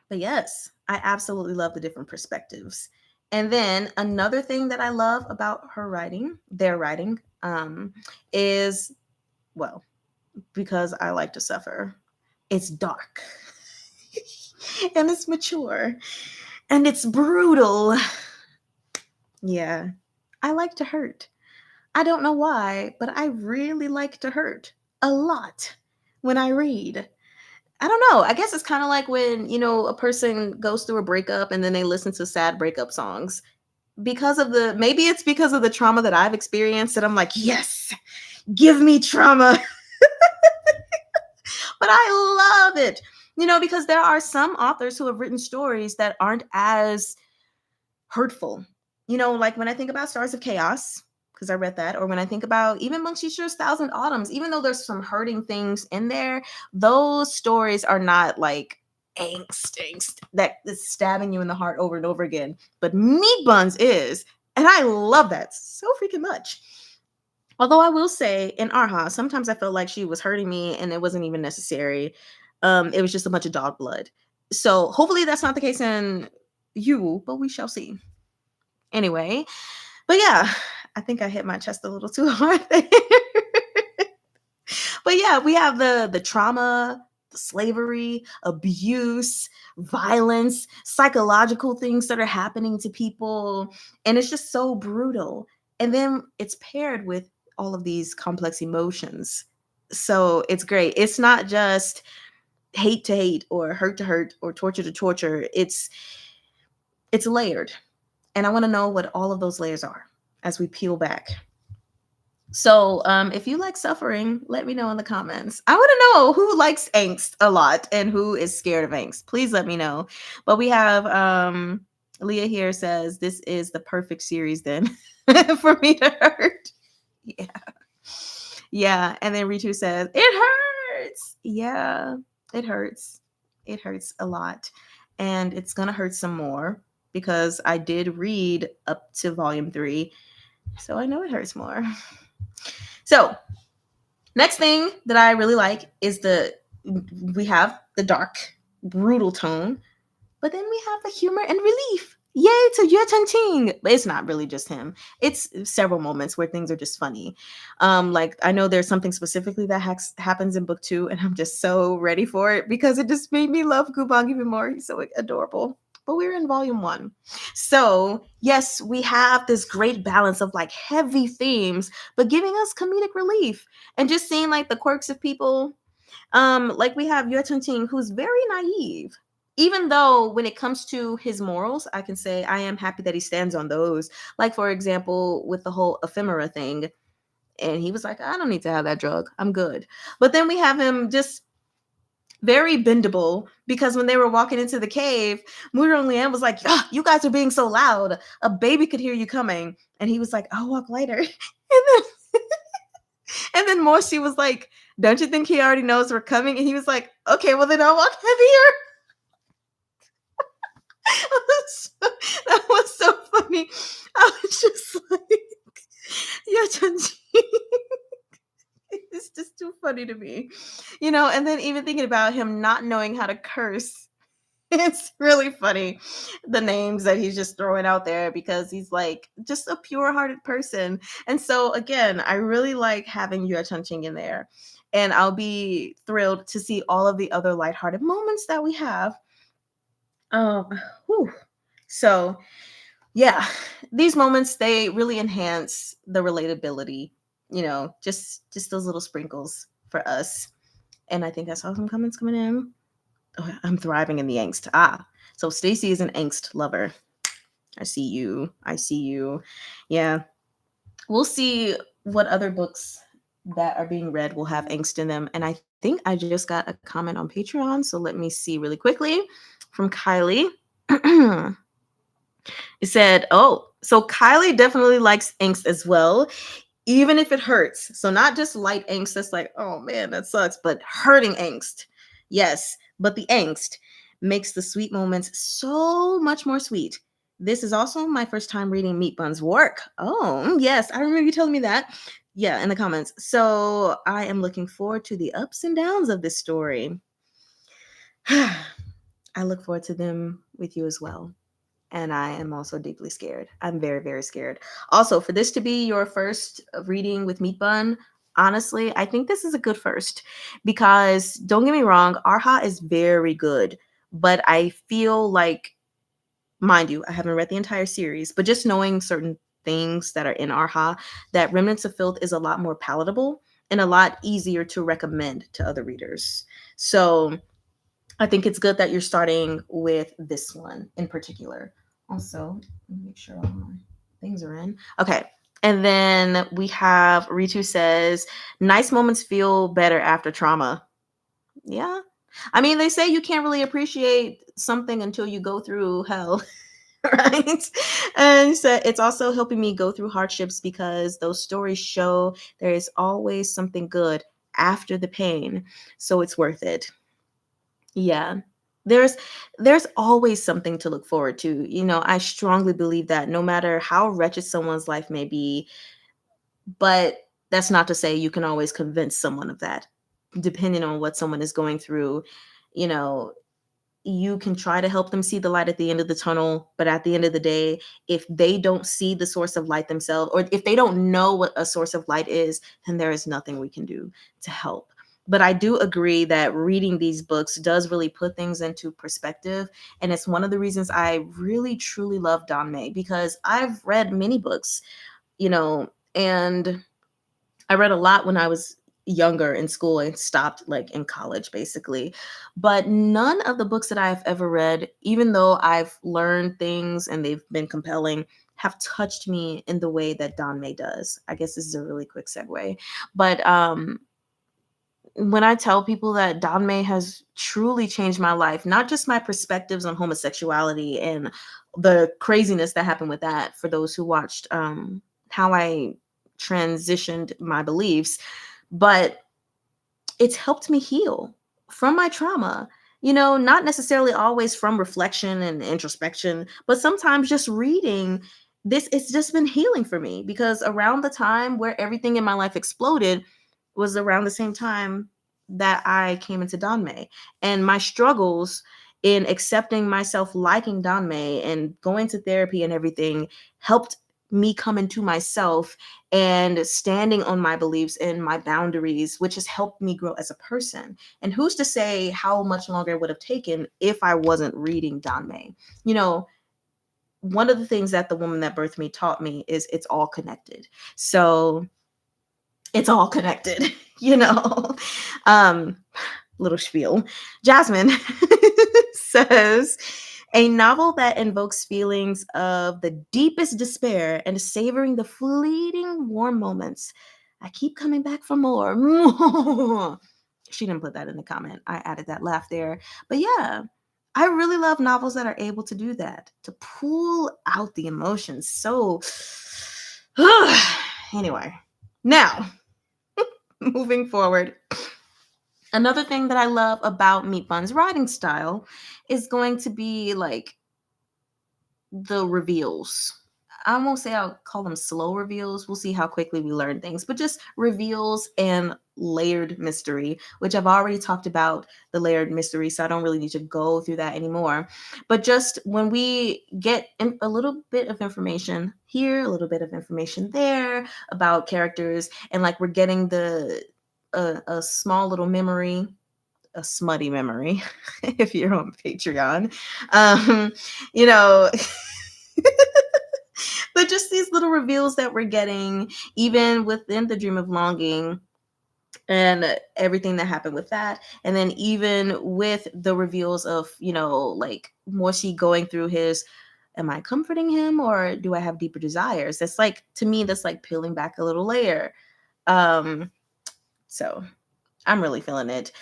but yes, I absolutely love the different perspectives. And then another thing that I love about her writing, their writing, is, well, because I like to suffer, it's dark and it's mature and it's brutal. Yeah, I like to hurt. I don't know why, but I really like to hurt a lot when I read. I don't know. I guess it's kind of like when, a person goes through a breakup and then they listen to sad breakup songs. Maybe it's because of the trauma that I've experienced that I'm like, yes, give me trauma. But I love it, because there are some authors who have written stories that aren't as hurtful. Like when I think about Stars of Chaos, because I read that, or when I think about even Monk Shishu's Thousand Autumns, even though there's some hurting things in there, those stories are not like angst that is stabbing you in the heart over and over again. But Meatbuns is, and I love that so freaking much. Although I will say in Arha, sometimes I felt like she was hurting me and it wasn't even necessary. It was just a bunch of dog blood. So hopefully that's not the case in YUWU, but we shall see. Anyway, but yeah, I think I hit my chest a little too hard there. But yeah, we have the trauma, the slavery, abuse, violence, psychological things that are happening to people, and it's just so brutal. And then it's paired with all of these complex emotions. So it's great. It's not just hate to hate or hurt to hurt or torture to torture. It's layered. And I want to know what all of those layers are as we peel back. So if you like suffering, let me know in the comments. I want to know who likes angst a lot and who is scared of angst. Please let me know. But we have Leah here says this is the perfect series then for me to hurt. Yeah. Yeah. And then Ritu says, it hurts. Yeah, it hurts. It hurts a lot. And it's going to hurt some more because I did read up to volume 3. So I know it hurts more. So next thing that I really like is we have the dark, brutal tone, but then we have the humor and relief. Yay to Yue Ting. But it's not really just him. It's several moments where things are just funny. Like I know there's something specifically that happens in book 2, and I'm just so ready for it because it just made me love Gubang even more. He's so adorable. But we're in volume 1. So yes, we have this great balance of like heavy themes, but giving us comedic relief and just seeing like the quirks of people. Like we have Yue Ting, who's very naive. Even though when it comes to his morals, I can say I am happy that he stands on those. Like, for example, with the whole ephemera thing. And he was like, I don't need to have that drug. I'm good. But then we have him just very bendable because when they were walking into the cave, Muro Lian was like, "Ah, you guys are being so loud. A baby could hear you coming." And he was like, I'll walk lighter. And then Morsi was like, don't you think he already knows we're coming? And he was like, okay, well then I'll walk heavier. That was so funny. I was just like, yeah, Chunji. It's just too funny to me. And then even thinking about him not knowing how to curse. It's really funny, the names that he's just throwing out there because he's like just a pure-hearted person. And so again, I really like having Yue Chunqing in there. And I'll be thrilled to see all of the other lighthearted moments that we have. Whew. So yeah, these moments, they really enhance the relatability, just those little sprinkles for us. And I think I saw some comments coming in. Oh, I'm thriving in the angst. So Stacy is an angst lover. I see you. Yeah. We'll see what other books that are being read will have angst in them. And I think I just got a comment on Patreon. So let me see really quickly from Kylie. It said, oh, so Kylie definitely likes angst as well, even if it hurts. So not just light angst that's like, oh man, that sucks, but hurting angst. Yes, but the angst makes the sweet moments so much more sweet. This is also my first time reading Meatbun's work. Oh, yes, I remember you telling me that. Yeah, in the comments. So I am looking forward to the ups and downs of this story. I look forward to them with you as well. And I am also deeply scared. I'm very, very scared. Also, for this to be your first reading with Meatbun, honestly, I think this is a good first because don't get me wrong, Arha is very good, but I feel like, mind you, I haven't read the entire series, but just knowing certain things that are in Arha, that Remnants of Filth is a lot more palatable and a lot easier to recommend to other readers. So I think it's good that you're starting with this one in particular. Also, let me make sure all my things are in. Okay. And then we have Ritu says, nice moments feel better after trauma. Yeah. I mean, they say you can't really appreciate something until you go through hell. Right. And so it's also helping me go through hardships because those stories show there is always something good after the pain. So it's worth it. Yeah. there's there's always something to look forward to. I strongly believe that no matter how wretched someone's life may be, but that's not to say you can always convince someone of that. Depending on what someone is going through, you know, you can try to help them see the light at the end of the tunnel, but at the end of the day, if they don't see the source of light themselves, or if they don't know what a source of light is, then there is nothing we can do to help. But I do agree that reading these books does really put things into perspective. And it's one of the reasons I really truly love Don May, because I've read many books, and I read a lot when I was younger in school and stopped like in college basically. But none of the books that I've ever read, even though I've learned things and they've been compelling, have touched me in the way that Don May does. I guess this is a really quick segue. But when I tell people that Don May has truly changed my life, not just my perspectives on homosexuality and the craziness that happened with that, for those who watched how I transitioned my beliefs, but it's helped me heal from my trauma. Not necessarily always from reflection and introspection, but sometimes just reading this, it's just been healing for me, because around the time where everything in my life exploded was around the same time that I came into Danmei, and my struggles in accepting myself liking Danmei and going to therapy and everything helped me come into myself and standing on my beliefs and my boundaries, which has helped me grow as a person. And who's to say how much longer it would have taken if I wasn't reading Danmei? You know, one of the things that the woman that birthed me taught me is it's all connected. So it's all connected, you know. Um, Little spiel. Jasmine says, a novel that invokes feelings of the deepest despair and savoring the fleeting warm moments. I keep coming back for more. She didn't put that in the comment. I added that laugh there. But yeah, I really love novels that are able to do that, to pull out the emotions. So, anyway, now moving forward. Another thing that I love about Meatbun's writing style is going to be like the reveals. I won't say I'll call them slow reveals. We'll see how quickly we learn things, but just reveals and layered mystery, which I've already talked about the layered mystery, so I don't really need to go through that anymore. But just when we get a little bit of information here, a little bit of information there about characters, and like we're getting a small little memory, a smutty memory, if you're on Patreon, um, you know, but just these little reveals that we're getting, even within the Dream of Longing and everything that happened with that. And then even with the reveals of, like Morsi going through his, am I comforting him or do I have deeper desires? That's like, to me, that's like peeling back a little layer. So I'm really feeling it.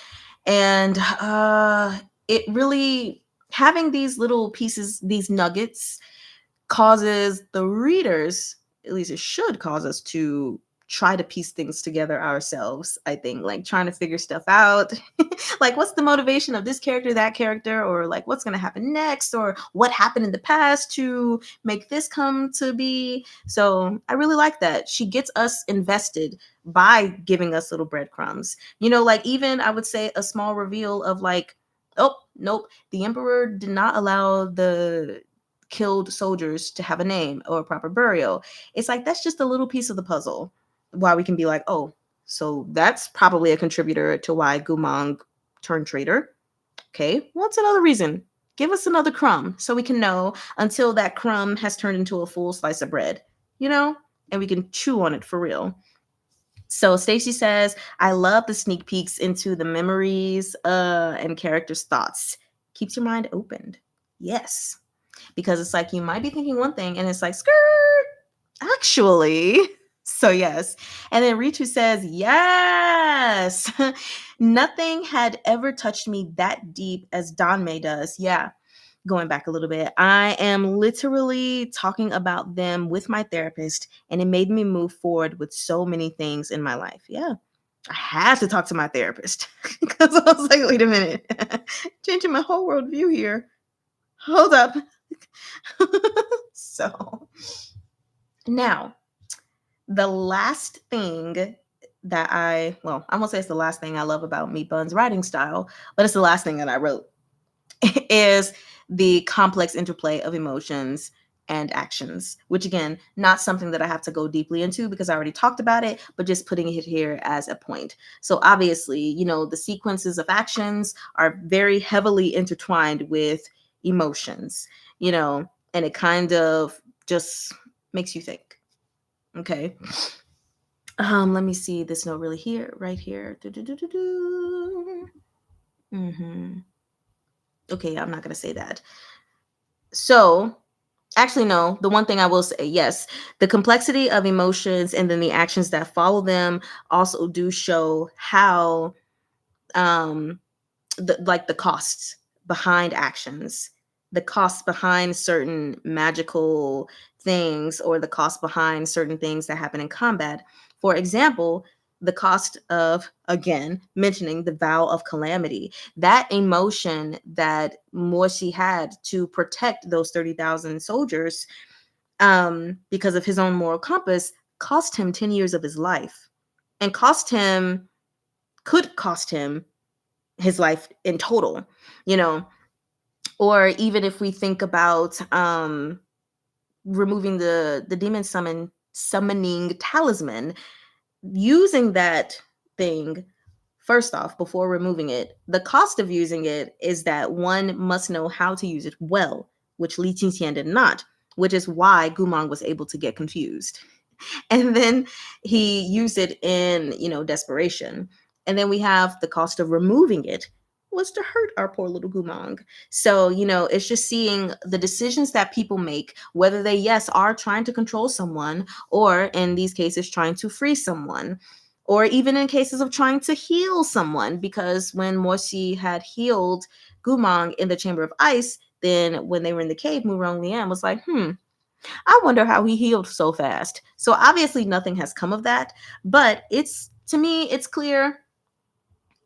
And it really, having these little pieces, these nuggets, causes the readers, at least it should cause us, to try to piece things together ourselves. I think, like trying to figure stuff out. Like, what's the motivation of this character, that character, or like what's going to happen next, or what happened in the past to make this come to be. So I really like that she gets us invested by giving us little breadcrumbs, like even I would say a small reveal of like, oh nope, the emperor did not allow the killed soldiers to have a name or a proper burial. It's like, that's just a little piece of the puzzle. Why we can be like, oh, so that's probably a contributor to why Gumang turned traitor. Okay, what's another reason? Give us another crumb so we can know, until that crumb has turned into a full slice of bread, and we can chew on it for real. So Stacy says, I love the sneak peeks into the memories and characters' thoughts. Keeps your mind opened. Yes. Because it's like you might be thinking one thing and it's like, skirt, actually. So yes. And then Ritu says, yes. Nothing had ever touched me that deep as Danmei does. Yeah. Going back a little bit, I am literally talking about them with my therapist, and it made me move forward with so many things in my life. Yeah. I had to talk to my therapist because I was like, wait a minute, changing my whole worldview here. Hold up. So now, the last thing that I won't say it's the last thing I love about Meatbun's writing style, but it's the last thing that I wrote, is the complex interplay of emotions and actions, which again, not something that I have to go deeply into because I already talked about it, but just putting it here as a point. So obviously, the sequences of actions are very heavily intertwined with emotions, and it kind of just makes you think. Okay. Let me see this note really here, right here. Okay, I'm not gonna say that. So actually, no. The one thing I will say, yes, the complexity of emotions and then the actions that follow them also do show how um the costs behind actions, the costs behind certain magical things, or the cost behind certain things that happen in combat. For example, the cost of, again, mentioning the vow of calamity, that emotion that Morsi had to protect those 30,000 soldiers, because of his own moral compass, cost him 10 years of his life, and could cost him his life in total, you know. Or even if we think about removing the demon summoning talisman, using that thing, first off, before removing it, the cost of using it is that one must know how to use it well, which Li Qingqian did not, which is why Gumang was able to get confused. And then he used it in, desperation. And then we have the cost of removing it was to hurt our poor little Gumang. So, it's just seeing the decisions that people make, whether they, yes, are trying to control someone, or in these cases, trying to free someone, or even in cases of trying to heal someone. Because when Morsi had healed Gumang in the Chamber of Ice, then when they were in the cave, Murong Lian was like, I wonder how he healed so fast. So obviously nothing has come of that, but to me, it's clear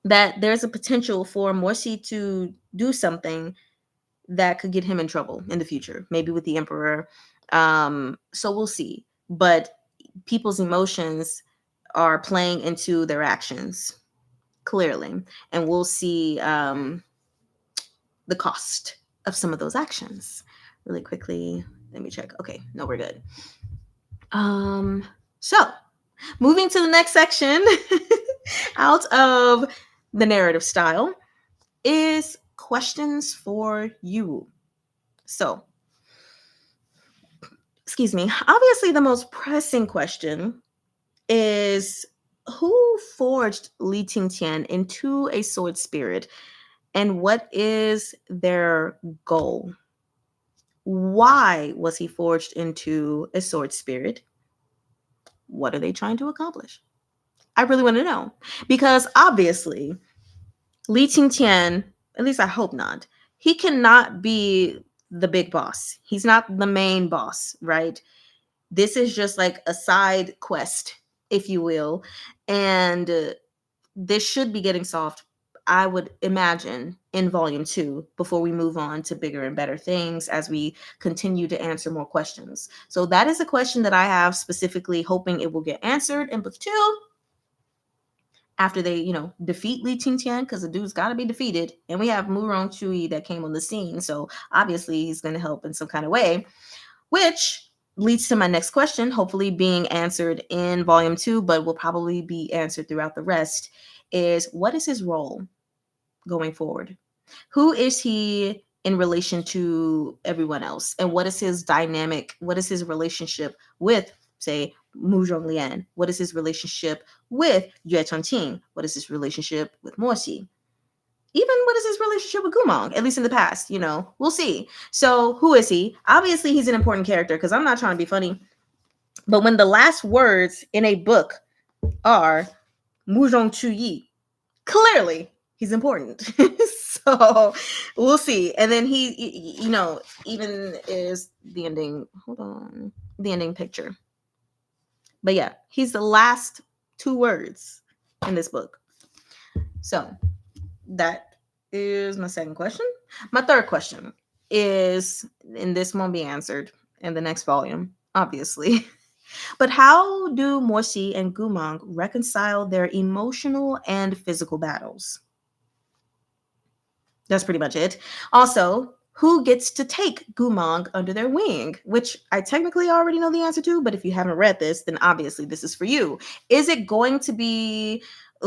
that there's a potential for Morsi to do something that could get him in trouble in the future, maybe with the Emperor. So we'll see. But people's emotions are playing into their actions, clearly. And we'll see the cost of some of those actions really quickly. Let me check. Okay, no, we're good. So moving to the next section out of the narrative style is questions for you. So, excuse me. Obviously, the most pressing question is, who forged Li Tingtian into a sword spirit, and what is their goal? Why was he forged into a sword spirit? What are they trying to accomplish? I really want to know, because obviously Li Qingqian, at least I hope not, he cannot be the big boss. He's not the main boss, right? This is just like a side quest, if you will. And this should be getting solved, I would imagine, in volume 2 before we move on to bigger and better things as we continue to answer more questions. So that is a question that I have, specifically hoping it will get answered in book 2 after they, defeat Li Qingqian, because the dude's got to be defeated. And we have Murong Chui that came on the scene. So obviously he's going to help in some kind of way, which leads to my next question, hopefully being answered in volume 2, but will probably be answered throughout the rest, is what is his role going forward? Who is he in relation to everyone else? And what is his dynamic? What is his relationship with, say, Mu Zhonglian? What is his relationship with Yue Chongqing? What is his relationship with Morsi? Even what is his relationship with Gumong, at least in the past, we'll see. So who is he? Obviously, he's an important character, because I'm not trying to be funny. But when the last words in a book are Muzhong Chu Yi, clearly he's important. So we'll see. And then he, even is the ending. Hold on. The ending picture. But yeah, he's the last 2 words in this book. So that is my second question. My third question is, and this won't be answered in the next volume, obviously. But how do Morsi and Gumang reconcile their emotional and physical battles? That's pretty much it. Also, who gets to take Gumang under their wing? Which I technically already know the answer to, but if you haven't read this, then obviously this is for you. Is it going to be,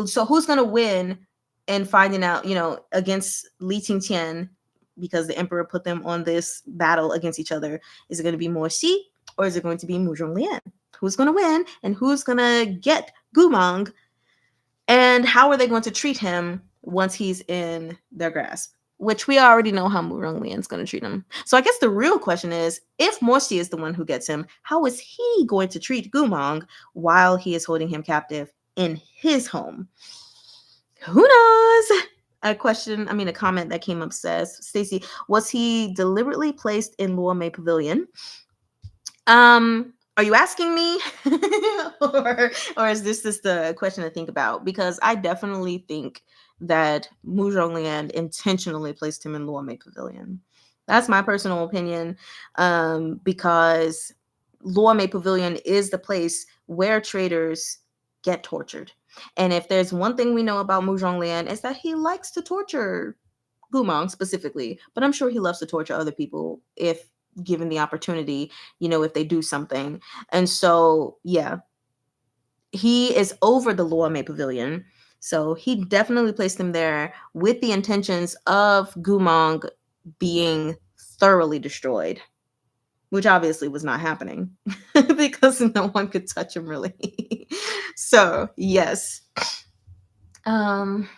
so who's going to win in finding out, against Li Qingqian, because the emperor put them on this battle against each other? Is it going to be Mo Xi, or is it going to be Mu Zhonglian? Who's going to win, and who's going to get Gumang, and how are they going to treat him once he's in their grasp? Which we already know how Mu Ronglian's going to treat him. So I guess the real question is, if Morsi is the one who gets him, how is he going to treat Gumang while he is holding him captive in his home? Who knows? A comment that came up says, Stacy, was he deliberately placed in Luomei Pavilion? Are you asking me? or is this just a question to think about? Because I definitely think that Mu Zhonglian intentionally placed him in Luomei Pavilion. That's my personal opinion, because Luomei Pavilion is the place where traitors get tortured. And if there's one thing we know about Mu Zhonglian, it's that he likes to torture Gumang specifically, but I'm sure he loves to torture other people if given the opportunity, if they do something. And so, yeah, he is over the Luomei Pavilion. So he definitely placed him there with the intentions of Gumang being thoroughly destroyed, which obviously was not happening because no one could touch him really. So, yes. Because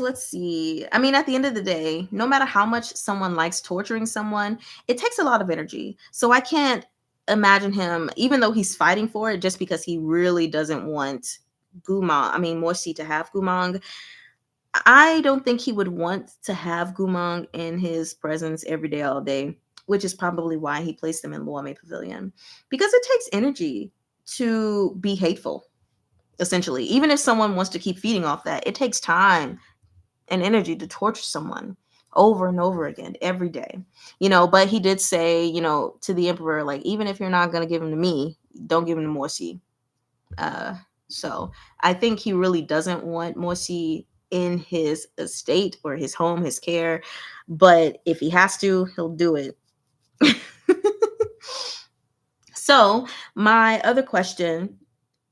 let's see. I mean, at the end of the day, no matter how much someone likes torturing someone, it takes a lot of energy. So I can't imagine him, even though he's fighting for it, just because he really doesn't want Morsi to have Gumang. I don't think he would want to have Gumang in his presence every day, all day, which is probably why he placed him in Luomei Pavilion. Because it takes energy to be hateful. Essentially, even if someone wants to keep feeding off that, it takes time and energy to torture someone over and over again every day. But he did say, to the emperor, like, even if you're not going to give him to me, don't give him to Morsi. So I think he really doesn't want Morsi in his estate or his home, his care. But if he has to, he'll do it. So my other question,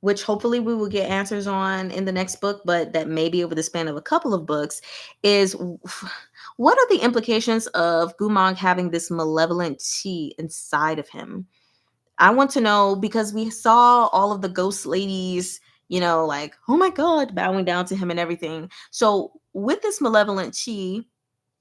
which hopefully we will get answers on in the next book, but that may be over the span of a couple of books, is what are the implications of Gumang having this malevolent chi inside of him? I want to know, because we saw all of the ghost ladies, like, oh my God, bowing down to him and everything. So with this malevolent chi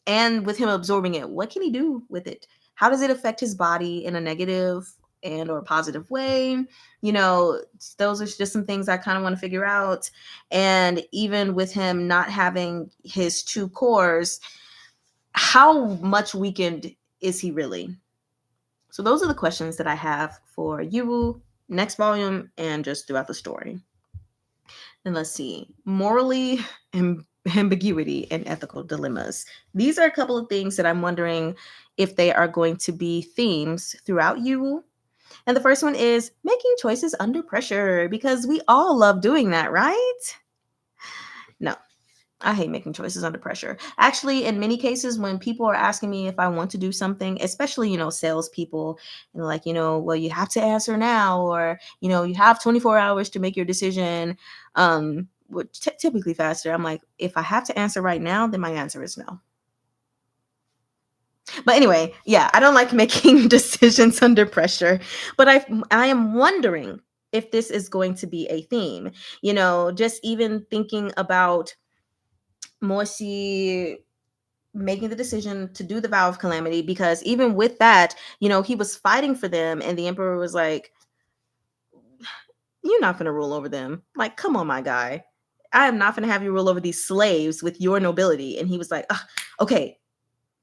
and with him absorbing it, what can he do with it? How does it affect his body in a negative and or positive way? Those are just some things I kind of want to figure out. And even with him not having his two cores, how much weakened is he really? So those are the questions that I have for YUWU, next volume, and just throughout the story. And let's see, morally ambiguity and ethical dilemmas. These are a couple of things that I'm wondering if they are going to be themes throughout YUWU. And the first one is making choices under pressure, because we all love doing that, right? No, I hate making choices under pressure. Actually, in many cases, when people are asking me if I want to do something, especially, salespeople, and like, well, you have to answer now, or, you have 24 hours to make your decision, typically faster. I'm like, if I have to answer right now, then my answer is no. But anyway, yeah, I don't like making decisions under pressure, but I am wondering if this is going to be a theme, just even thinking about Morsi making the decision to do the vow of calamity, because even with that, he was fighting for them, and the emperor was like, you're not going to rule over them. Like, come on, my guy. I am not going to have you rule over these slaves with your nobility. And he was like, okay,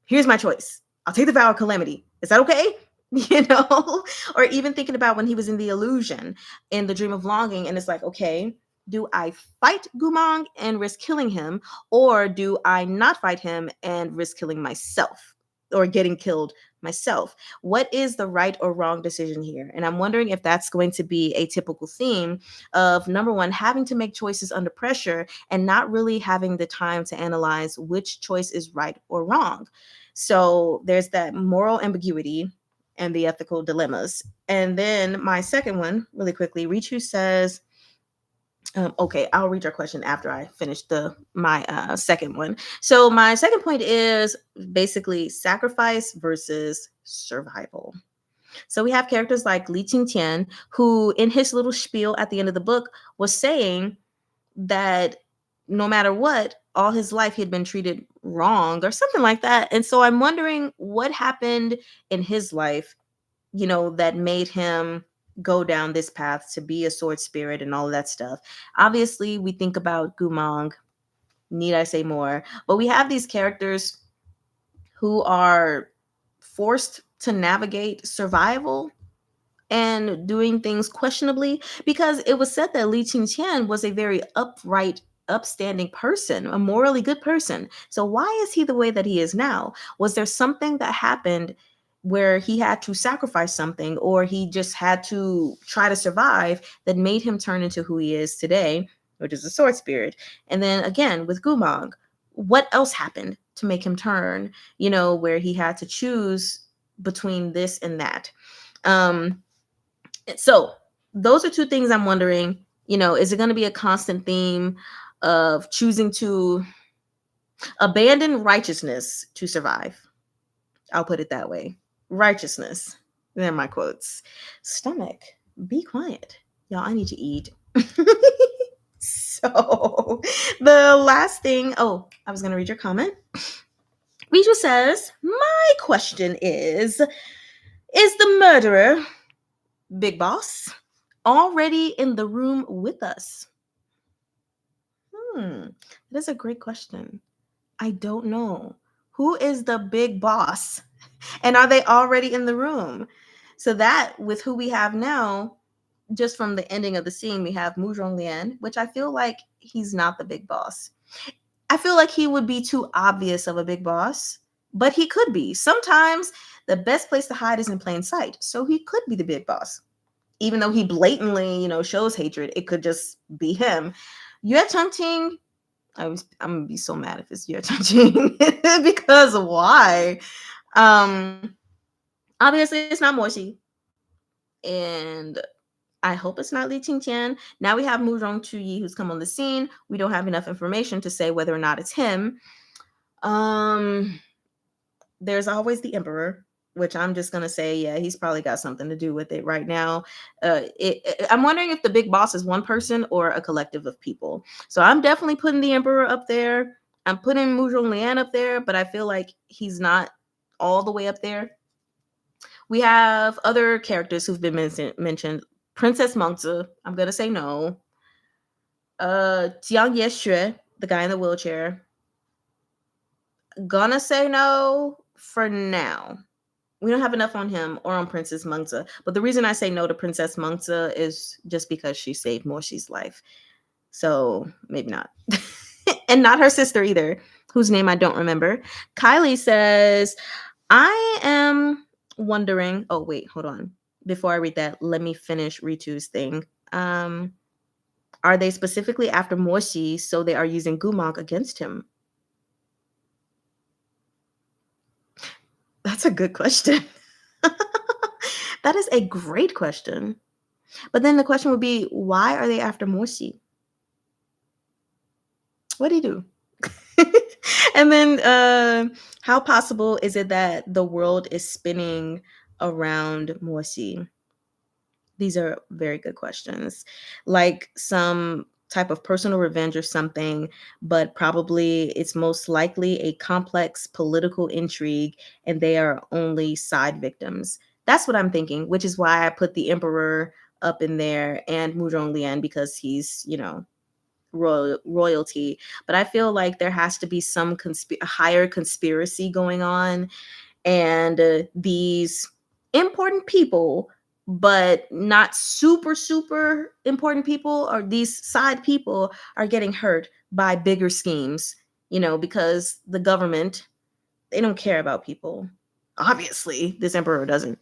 here's my choice. I'll take the vow of calamity. Is that okay? Or even thinking about when he was in the illusion in the dream of longing, and it's like, okay, Do I fight Gumang and risk killing him, or do I not fight him and risk killing myself or getting killed myself? What is the right or wrong decision here? And I'm wondering if that's going to be a typical theme of, number one, having to make choices under pressure and not really having the time to analyze which choice is right or wrong. So there's that moral ambiguity and the ethical dilemmas. And then my second one, really quickly, Richu says, okay, I'll read your question after I finish my second one. So my second point is basically sacrifice versus survival. So we have characters like Li Qingtian, who in his little spiel at the end of the book was saying that no matter what, all his life he had been treated wrong or something like that. And so I'm wondering what happened in his life, that made him go down this path to be a sword spirit and all of that stuff. Obviously, we think about Gumang, need I say more? But we have these characters who are forced to navigate survival and doing things questionably, because it was said that Li Qingqian was a very upright, upstanding person, a morally good person. So why is he the way that he is now? Was there something that happened where he had to sacrifice something, or he just had to try to survive, that made him turn into who he is today, which is a sword spirit? And then again with Gumang, what else happened to make him turn, where he had to choose between this and that? So those are two things I'm wondering, is it going to be a constant theme of choosing to abandon righteousness to survive? I'll put it that way. Righteousness. They're my quotes. Stomach, be quiet. Y'all, I need to eat. So the last thing, I was going to read your comment. Rachel says, my question is the murderer, Big Boss, already in the room with us? That is a great question. I don't know. Who is the big boss? And are they already in the room? So that, with who we have now, just from the ending of the scene, we have Mu Zhonglian, which I feel like he's not the big boss. I feel like he would be too obvious of a big boss, but he could be. Sometimes the best place to hide is in plain sight. So he could be the big boss. Even though he blatantly, shows hatred, it could just be him. Yue Changqing, I'm gonna be so mad if it's Yue Changqing because why? Obviously it's not Moshi, and I hope it's not Li Qingqian. Now we have Mu Rongchuyi who's come on the scene. We don't have enough information to say whether or not it's him. There's always the Emperor, which I'm just going to say, yeah, he's probably got something to do with it right now. I'm wondering if the big boss is one person or a collective of people. So I'm definitely putting the Emperor up there. I'm putting Mu Zhonglian up there, but I feel like he's not all the way up there. We have other characters who've been mentioned. Princess Mengzi, I'm going to say no. Jiang Yexue, the guy in the wheelchair, gonna say no for now. We don't have enough on him or on Princess Mengzi. But the reason I say no to Princess Mengzi is just because she saved Moshi's life. So maybe not. And not her sister either, whose name I don't remember. Kylie says, I am wondering. Oh, wait, hold on. Before I read that, let me finish Ritu's thing. Are they specifically after Moshi, so they are using Gumang against him? That's a good question. That is a great question. But then the question would be, why are they after Moshi? What did he do? And then how possible is it that the world is spinning around Moshi? These are very good questions. Like some type of personal revenge or something, but probably it's most likely a complex political intrigue and they are only side victims. That's what I'm thinking, which is why I put the Emperor up in there and Mu Zhonglian, because he's, royalty. But I feel like there has to be some higher conspiracy going on, and these important people but not super, super important people, or these side people are getting hurt by bigger schemes, because the government, they don't care about people. Obviously, this emperor doesn't.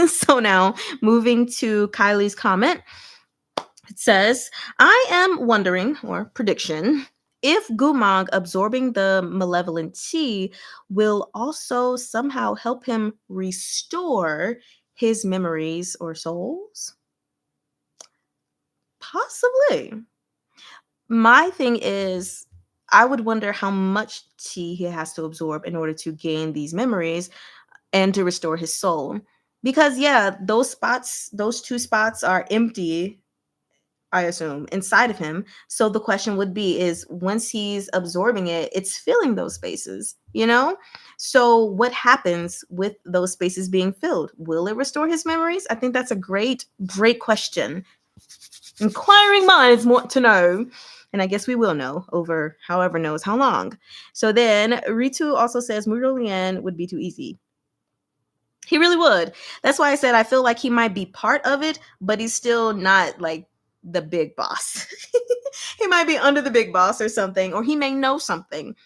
So now, moving to Kylie's comment, it says, I am wondering, or prediction, if Gumang absorbing the malevolent tea will also somehow help him restore his memories or souls. Possibly. My thing is, I would wonder how much tea he has to absorb in order to gain these memories and to restore his soul. Because, yeah, those two spots are empty, I assume, inside of him. So the question would be is once he's absorbing it, it's filling those spaces, So what happens with those spaces being filled? Will it restore his memories? I think that's a great, great question. Inquiring minds want to know. And I guess we will know over however knows how long. So then Ritu also says Muralian would be too easy. He really would. That's why I said I feel like he might be part of it, but he's still not like the big boss. He might be under the big boss or something, or he may know something,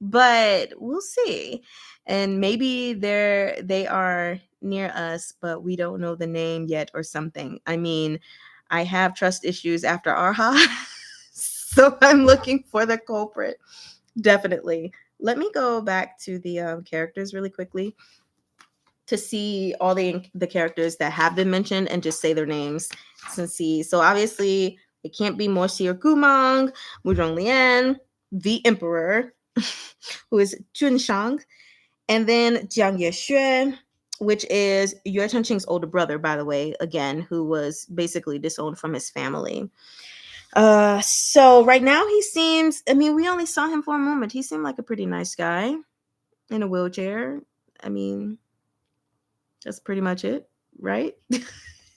but we'll see. And maybe they are near us, but we don't know the name yet or something. I mean, I have trust issues after Arha, so I'm looking for the culprit. Definitely. Let me go back to the characters really quickly to see all the characters that have been mentioned and just say their names and see. So obviously it can't be Morsi or Gumang, Muzhong Lian, the Emperor, who is Chun Shang, and then Jiang Yexue, which is Yue Chengqing's older brother, by the way, again, who was basically disowned from his family. So right now he seems, I mean, we only saw him for a moment. He seemed like a pretty nice guy in a wheelchair. I mean, that's pretty much it, right?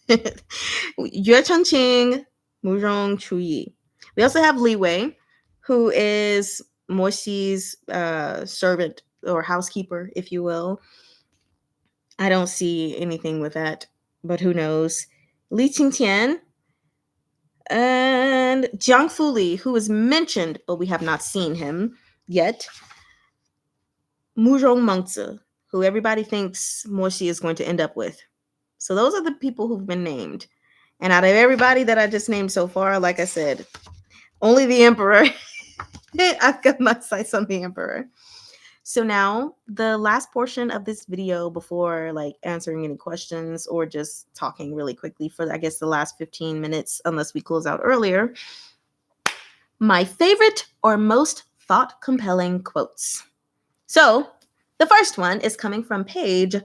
Yue Chengqing, Muzhong Chuyi. We also have Li Wei, who is Morsi's servant or housekeeper, if you will. I don't see anything with that, but who knows? Li Qingtian and Jiang Fuli, who is mentioned, but we have not seen him yet. Muzhong Mengzi, who everybody thinks Morsi is going to end up with. So those are the people who've been named. And out of everybody that I just named so far, like I said, only the Emperor. I've got my sights on the Emperor. So now the last portion of this video before like answering any questions or just talking really quickly for, I guess, the last 15 minutes, unless we close out earlier. My favorite or most thought compelling quotes. So the first one is coming from page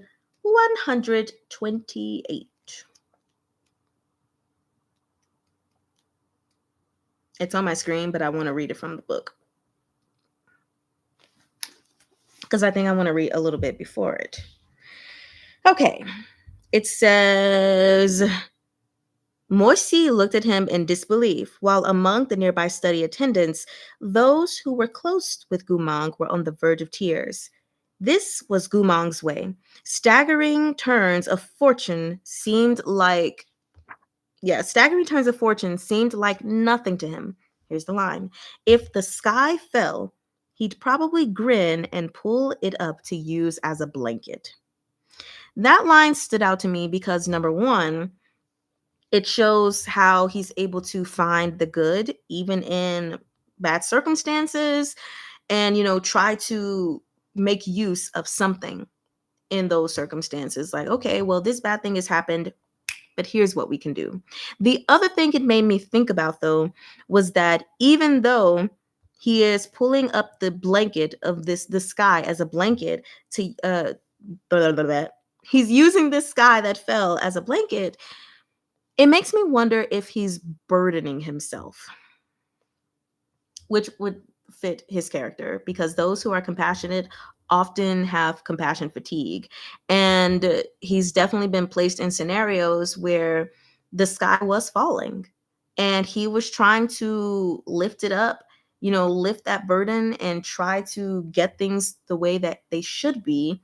128. It's on my screen, but I want to read it from the book because I think I want to read a little bit before it. Okay. It says, Morsi looked at him in disbelief, while among the nearby study attendants, those who were close with Gumang were on the verge of tears. This was Gumang's way. Staggering turns of fortune seemed like nothing to him. Here's the line. If the sky fell, he'd probably grin and pull it up to use as a blanket. That line stood out to me because, number one, it shows how he's able to find the good even in bad circumstances and, try to make use of something in those circumstances. Like, okay, well, this bad thing has happened, but here's what we can do. The other thing it made me think about, though, was that even though he is pulling up the blanket of the sky as a blanket to he's using this sky that fell as a blanket, it makes me wonder if he's burdening himself, which would fit his character, because those who are compassionate often have compassion fatigue. And he's definitely been placed in scenarios where the sky was falling and he was trying to lift it up, lift that burden and try to get things the way that they should be.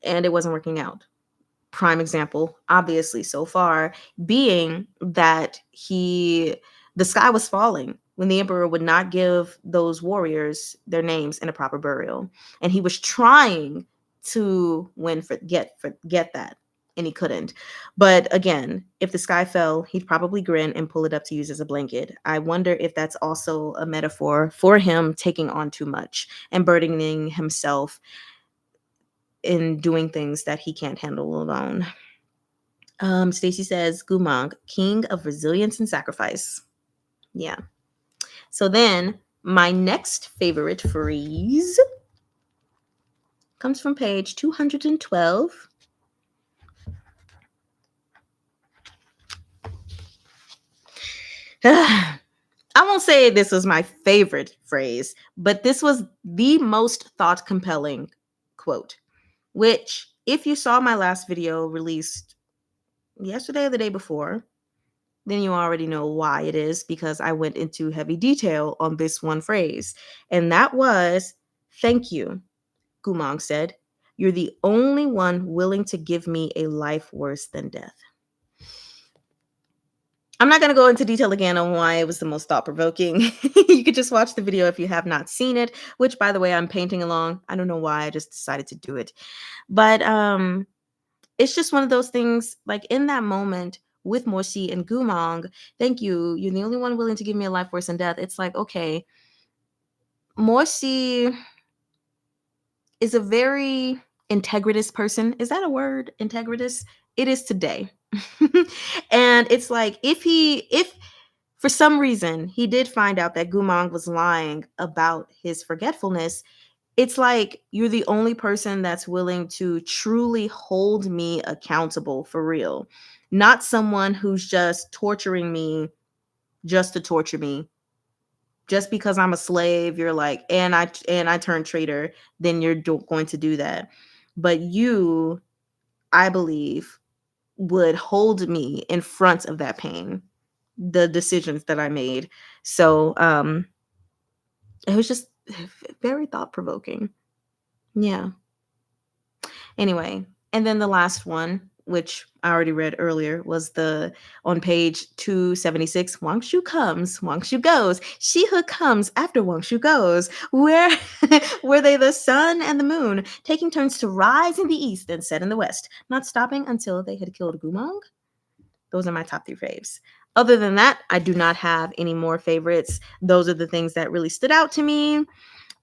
And it wasn't working out. prime example, obviously, so far, being that the sky was falling when the emperor would not give those warriors their names in a proper burial. And he was trying to forget that, and he couldn't. But again, if the sky fell, he'd probably grin and pull it up to use as a blanket. I wonder if that's also a metaphor for him taking on too much and burdening himself in doing things that he can't handle alone. Stacy says, Gumang, king of resilience and sacrifice. Yeah. So then my next favorite phrase comes from page 212. I won't say this was my favorite phrase, but this was the most thought compelling quote, which, if you saw my last video released yesterday or the day before, then you already know why it is, because I went into heavy detail on this one phrase. And that was, thank you, Gumang said. You're the only one willing to give me a life worse than death. I'm not going to go into detail again on why it was the most thought-provoking. You could just watch the video if you have not seen it, which, by the way, I'm painting along. I don't know why, I just decided to do it. But it's just one of those things, like in that moment with Morsi and Gumang, thank you, you're the only one willing to give me a life worse than death. It's like, okay, Morsi is a very integritous person. Is that a word? Integritous? It is today. And it's like, if for some reason he did find out that Gumang was lying about his forgetfulness, it's like, you're the only person that's willing to truly hold me accountable for real. Not someone who's just torturing me just to torture me. Just because I'm a slave, you're like, and I turn traitor, then you're going to do that. But you, I believe, would hold me in front of that pain, the decisions that I made. So it was just very thought-provoking. Yeah. Anyway, and then the last one, which I already read earlier, was on page 276. Wang Shu comes, Wang Shu goes. She who comes after Wang Shu goes. Where were they, the sun and the moon, taking turns to rise in the east and set in the west, not stopping until they had killed Gumang? Those are my top 3 faves. Other than that, I do not have any more favorites. Those are the things that really stood out to me.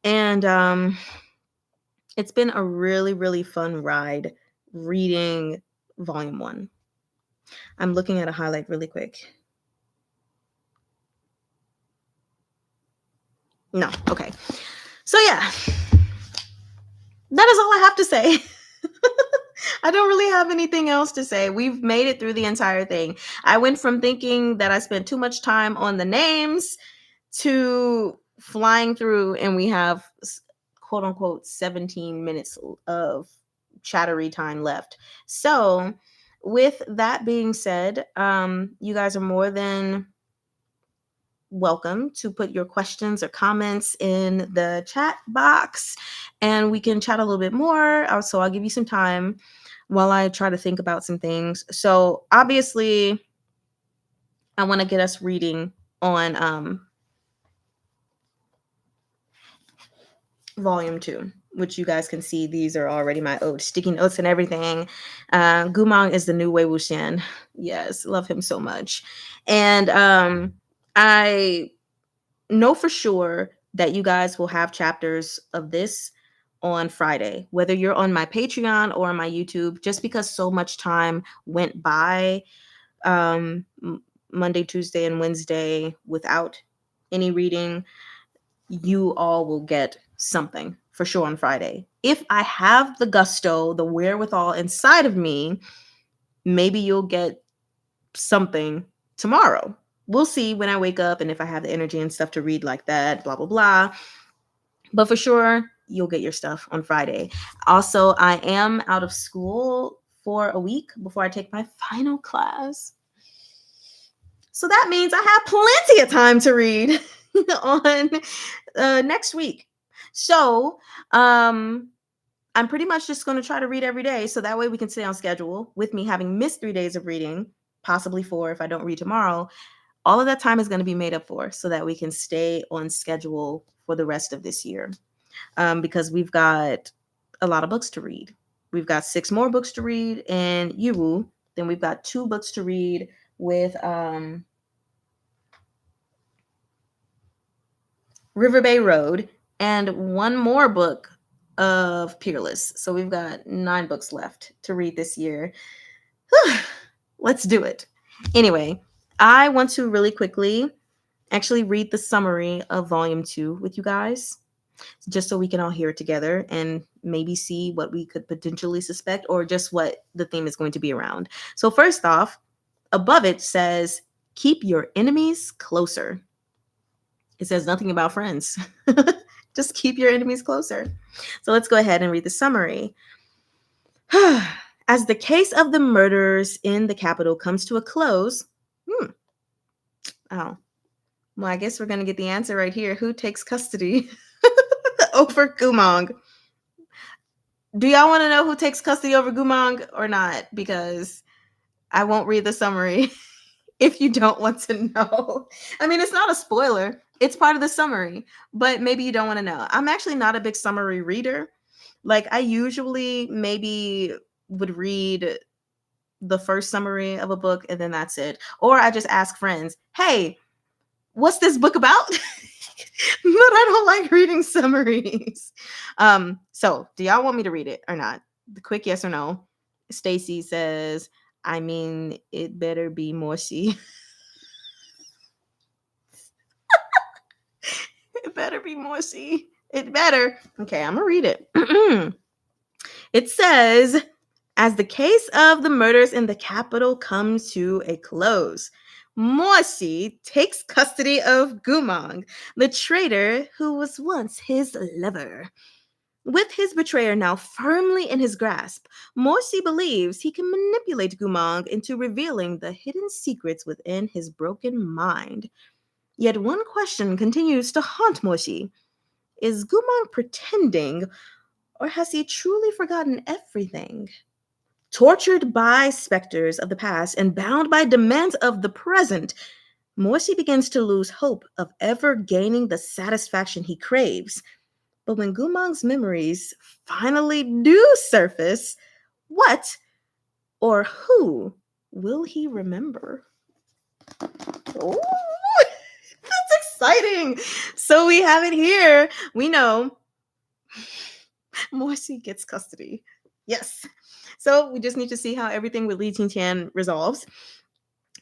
And it's been a really, really fun ride reading volume 1. I'm looking at a highlight really quick. No, okay. So yeah, that is all I have to say. I don't really have anything else to say. We've made it through the entire thing. I went from thinking that I spent too much time on the names to flying through, and we have quote unquote 17 minutes of chattery time left. So with that being said, you guys are more than welcome to put your questions or comments in the chat box, and we can chat a little bit more. So I'll give you some time while I try to think about some things. So obviously I want to get us reading on volume 2, which you guys can see. These are already my sticky notes and everything. Gumang is the new YUWU Shan. Yes, love him so much. And I know for sure that you guys will have chapters of this on Friday, whether you're on my Patreon or on my YouTube, just because so much time went by Monday, Tuesday, and Wednesday without any reading. You all will get something for sure on Friday. If I have the gusto, the wherewithal inside of me, maybe you'll get something tomorrow. We'll see when I wake up and if I have the energy and stuff to read like that, blah, blah, blah. But for sure, you'll get your stuff on Friday. Also, I am out of school for a week before I take my final class. So that means I have plenty of time to read on next week. So I'm pretty much just going to try to read every day. So that way we can stay on schedule. With me having missed 3 days of reading, possibly 4 if I don't read tomorrow, all of that time is going to be made up for so that we can stay on schedule for the rest of this year. Because we've got a lot of books to read. We've got 6 more books to read in YUWU. Then we've got 2 books to read with River Bay Road and 1 more book of Peerless. So we've got 9 books left to read this year. Let's do it. Anyway, I want to really quickly actually read the summary of volume 2 with you guys, just so we can all hear it together and maybe see what we could potentially suspect or just what the theme is going to be around. So first off, above it says, keep your enemies closer. It says nothing about friends. Just keep your enemies closer. So let's go ahead and read the summary. As the case of the murders in the capital comes to a close, oh, well, I guess we're going to get the answer right here. Who takes custody over Gumang? Do y'all want to know who takes custody over Gumang or not? Because I won't read the summary if you don't want to know. I mean, it's not a spoiler. It's part of the summary, but maybe you don't want to know. I'm actually not a big summary reader. Like, I usually maybe would read the first summary of a book and then that's it. Or I just ask friends, hey, what's this book about? But I don't like reading summaries. So do y'all want me to read it or not? The quick yes or no. Stacy says, I mean, it better be Morsi. It better be Morsi. It better. Okay, I'm gonna read it. It says, as the case of the murders in the capital comes to a close, Morsi takes custody of Gumang, the traitor who was once his lover. With his betrayer now firmly in his grasp, Morsi believes he can manipulate Gumang into revealing the hidden secrets within his broken mind. Yet one question continues to haunt Morsi. Is Gumang pretending, or has he truly forgotten everything? Tortured by specters of the past and bound by demands of the present, Morsi begins to lose hope of ever gaining the satisfaction he craves. But when Gumang's memories finally do surface, what or who will he remember? Ooh, that's exciting. So we have it here. We know Morsi gets custody. Yes. So we just need to see how everything with Li Qingqian resolves.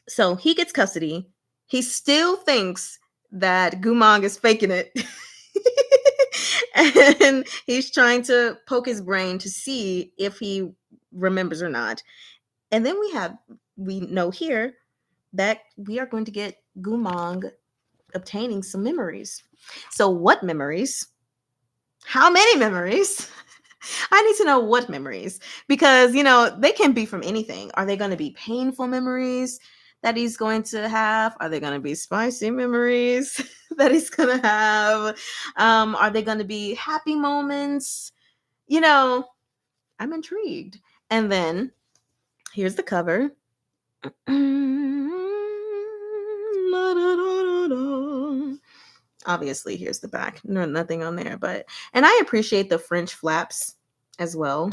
So he gets custody. He still thinks that Gumang is faking it. And he's trying to poke his brain to see if he remembers or not. And then we know here that we are going to get Gumang obtaining some memories. So what memories? How many memories? I need to know what memories, because, they can be from anything. Are they going to be painful memories that he's going to have? Are they going to be spicy memories that he's going to have? Are they going to be happy moments? I'm intrigued. And then here's the cover. Obviously, here's the back. No, nothing on there, and I appreciate the French flaps as well.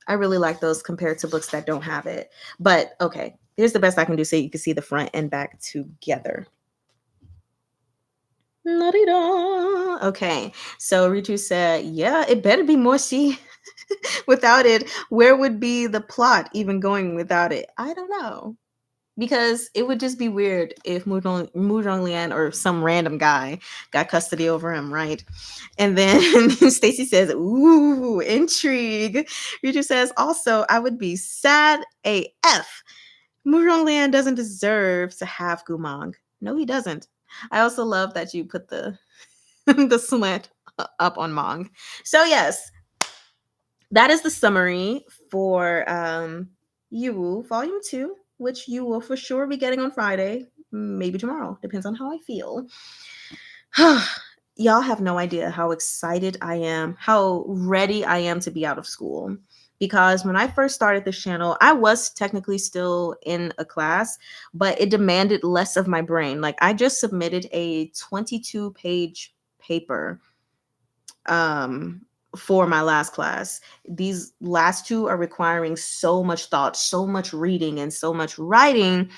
I really like those compared to books that don't have it. But okay, here's the best I can do so you can see the front and back together. Okay, so Ritu said, yeah, it better be Morsi. Without it, where would be the plot even going without it? I don't know. Because it would just be weird if Mu Zhonglian or some random guy got custody over him, right? And then Stacy says, ooh, intrigue. Riju says, also, I would be sad AF. Mu Zhonglian doesn't deserve to have Gumang. No, he doesn't. I also love that you put the the slant up on Mang. So yes, that is the summary for YUWU Volume 2, which you will for sure be getting on Friday, maybe tomorrow. Depends on how I feel. y'all have no idea how excited I am, how ready I am to be out of school. Because when I first started this channel, I was technically still in a class, but it demanded less of my brain. Like, I just submitted a 22-page paper um for my last class. These last two are requiring so much thought, so much reading, and so much writing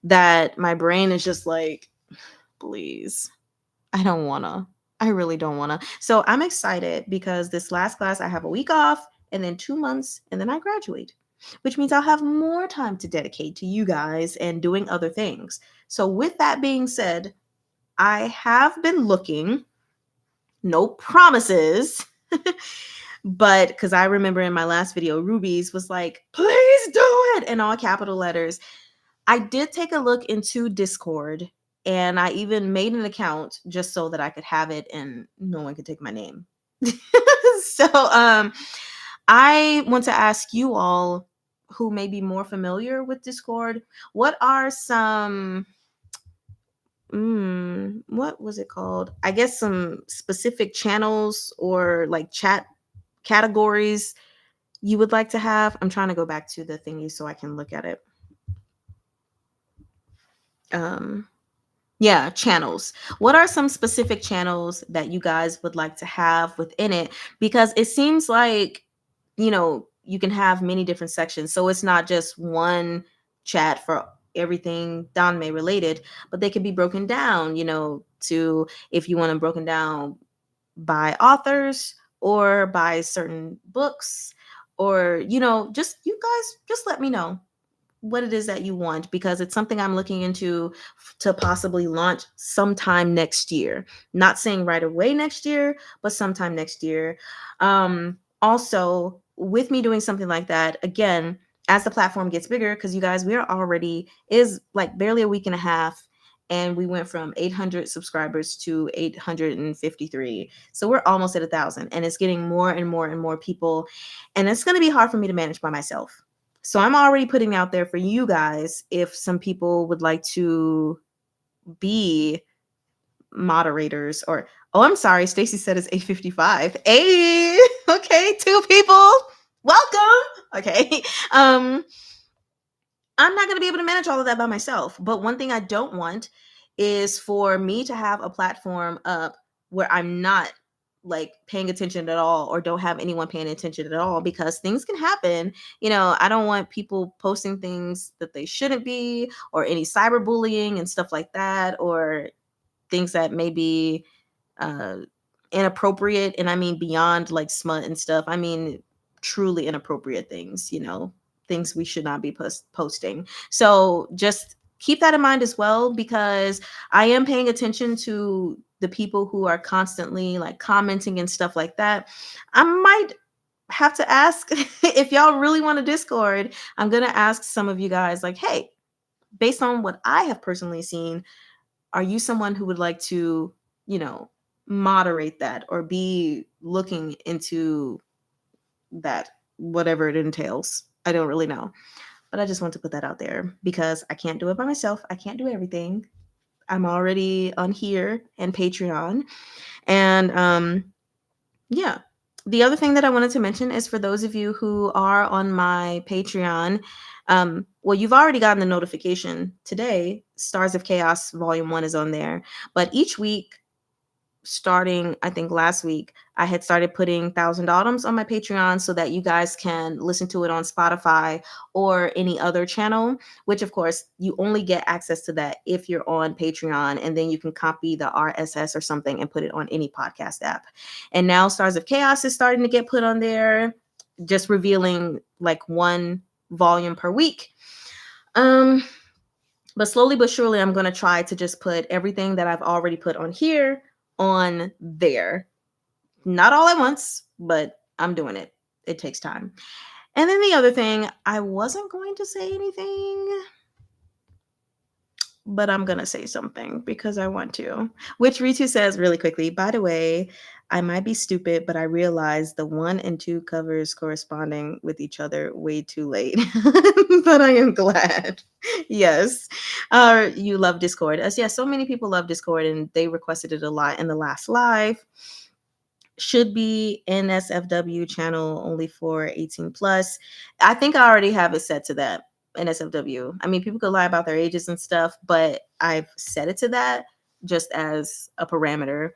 that my brain is just like, please, I don't wanna. I really don't wanna. So I'm excited because this last class I have a week off and then 2 months and then I graduate, which means I'll have more time to dedicate to you guys and doing other things. So, with that being said, I have been looking, no promises, but because I remember in my last video, Ruby's was like, please do it in all capital letters. I did take a look into Discord and I even made an account just so that I could have it and no one could take my name. So I want to ask you all who may be more familiar with Discord, what are some what was it called? I guess some specific channels or like chat categories you would like to have? I'm trying to go back to the thingy so I can look at it. Yeah, channels. What are some specific channels that you guys would like to have within it? Because it seems like, you can have many different sections. So it's not just one chat for everything Danme related, but they can be broken down, to if you want them broken down by authors or by certain books, or, just you guys just let me know what it is that you want, because it's something I'm looking into to possibly launch sometime next year. Not saying right away next year, but sometime next year. Also, with me doing something like that, again, as the platform gets bigger, because you guys, we are already is like barely a week and a half. And we went from 800 subscribers to 853. So we're almost at 1,000, and it's getting more and more and more people. And it's going to be hard for me to manage by myself. So I'm already putting out there for you guys if some people would like to be moderators, or I'm sorry, Stacy said it's 8:55. Hey, okay, 2 people. Welcome. Okay. I'm not going to be able to manage all of that by myself. But one thing I don't want is for me to have a platform up where I'm not like paying attention at all, or don't have anyone paying attention at all, because things can happen. I don't want people posting things that they shouldn't be, or any cyberbullying and stuff like that, or things that may be uh, inappropriate. And I mean, beyond like smut and stuff. I mean, truly inappropriate things, things we should not be posting. So just keep that in mind as well, because I am paying attention to the people who are constantly like commenting and stuff like that. I might have to ask if y'all really want a Discord. I'm going to ask some of you guys, like, hey, based on what I have personally seen, are you someone who would like to, moderate that or be looking into that, whatever it entails? I don't really know. But I just want to put that out there because I can't do it by myself. I can't do everything. I'm already on here and Patreon. And yeah. The other thing that I wanted to mention is for those of you who are on my Patreon, well, you've already gotten the notification today. Stars of Chaos Volume 1 is on there. But each week, starting I think last week, I had started putting Thousand Autumns on my Patreon so that you guys can listen to it on Spotify or any other channel, which of course you only get access to that if you're on Patreon, and then you can copy the RSS or something and put it on any podcast app. And now Stars of Chaos is starting to get put on there, just revealing like one volume per week. But slowly but surely, I'm going to try to just put everything that I've already put on here on there. Not all at once, but I'm doing it. It takes time. And then the other thing, I wasn't going to say anything, but I'm going to say something because I want to. Which Ritu says really quickly, by the way, I might be stupid, but I realized the 1 and 2 covers corresponding with each other way too late. But I am glad. Yes. You love Discord. As yeah, so many people love Discord and they requested it a lot in the last live. Should be NSFW channel only for 18 plus. I think I already have it set to that. NSFW. I mean, people could lie about their ages and stuff, but I've set it to that just as a parameter.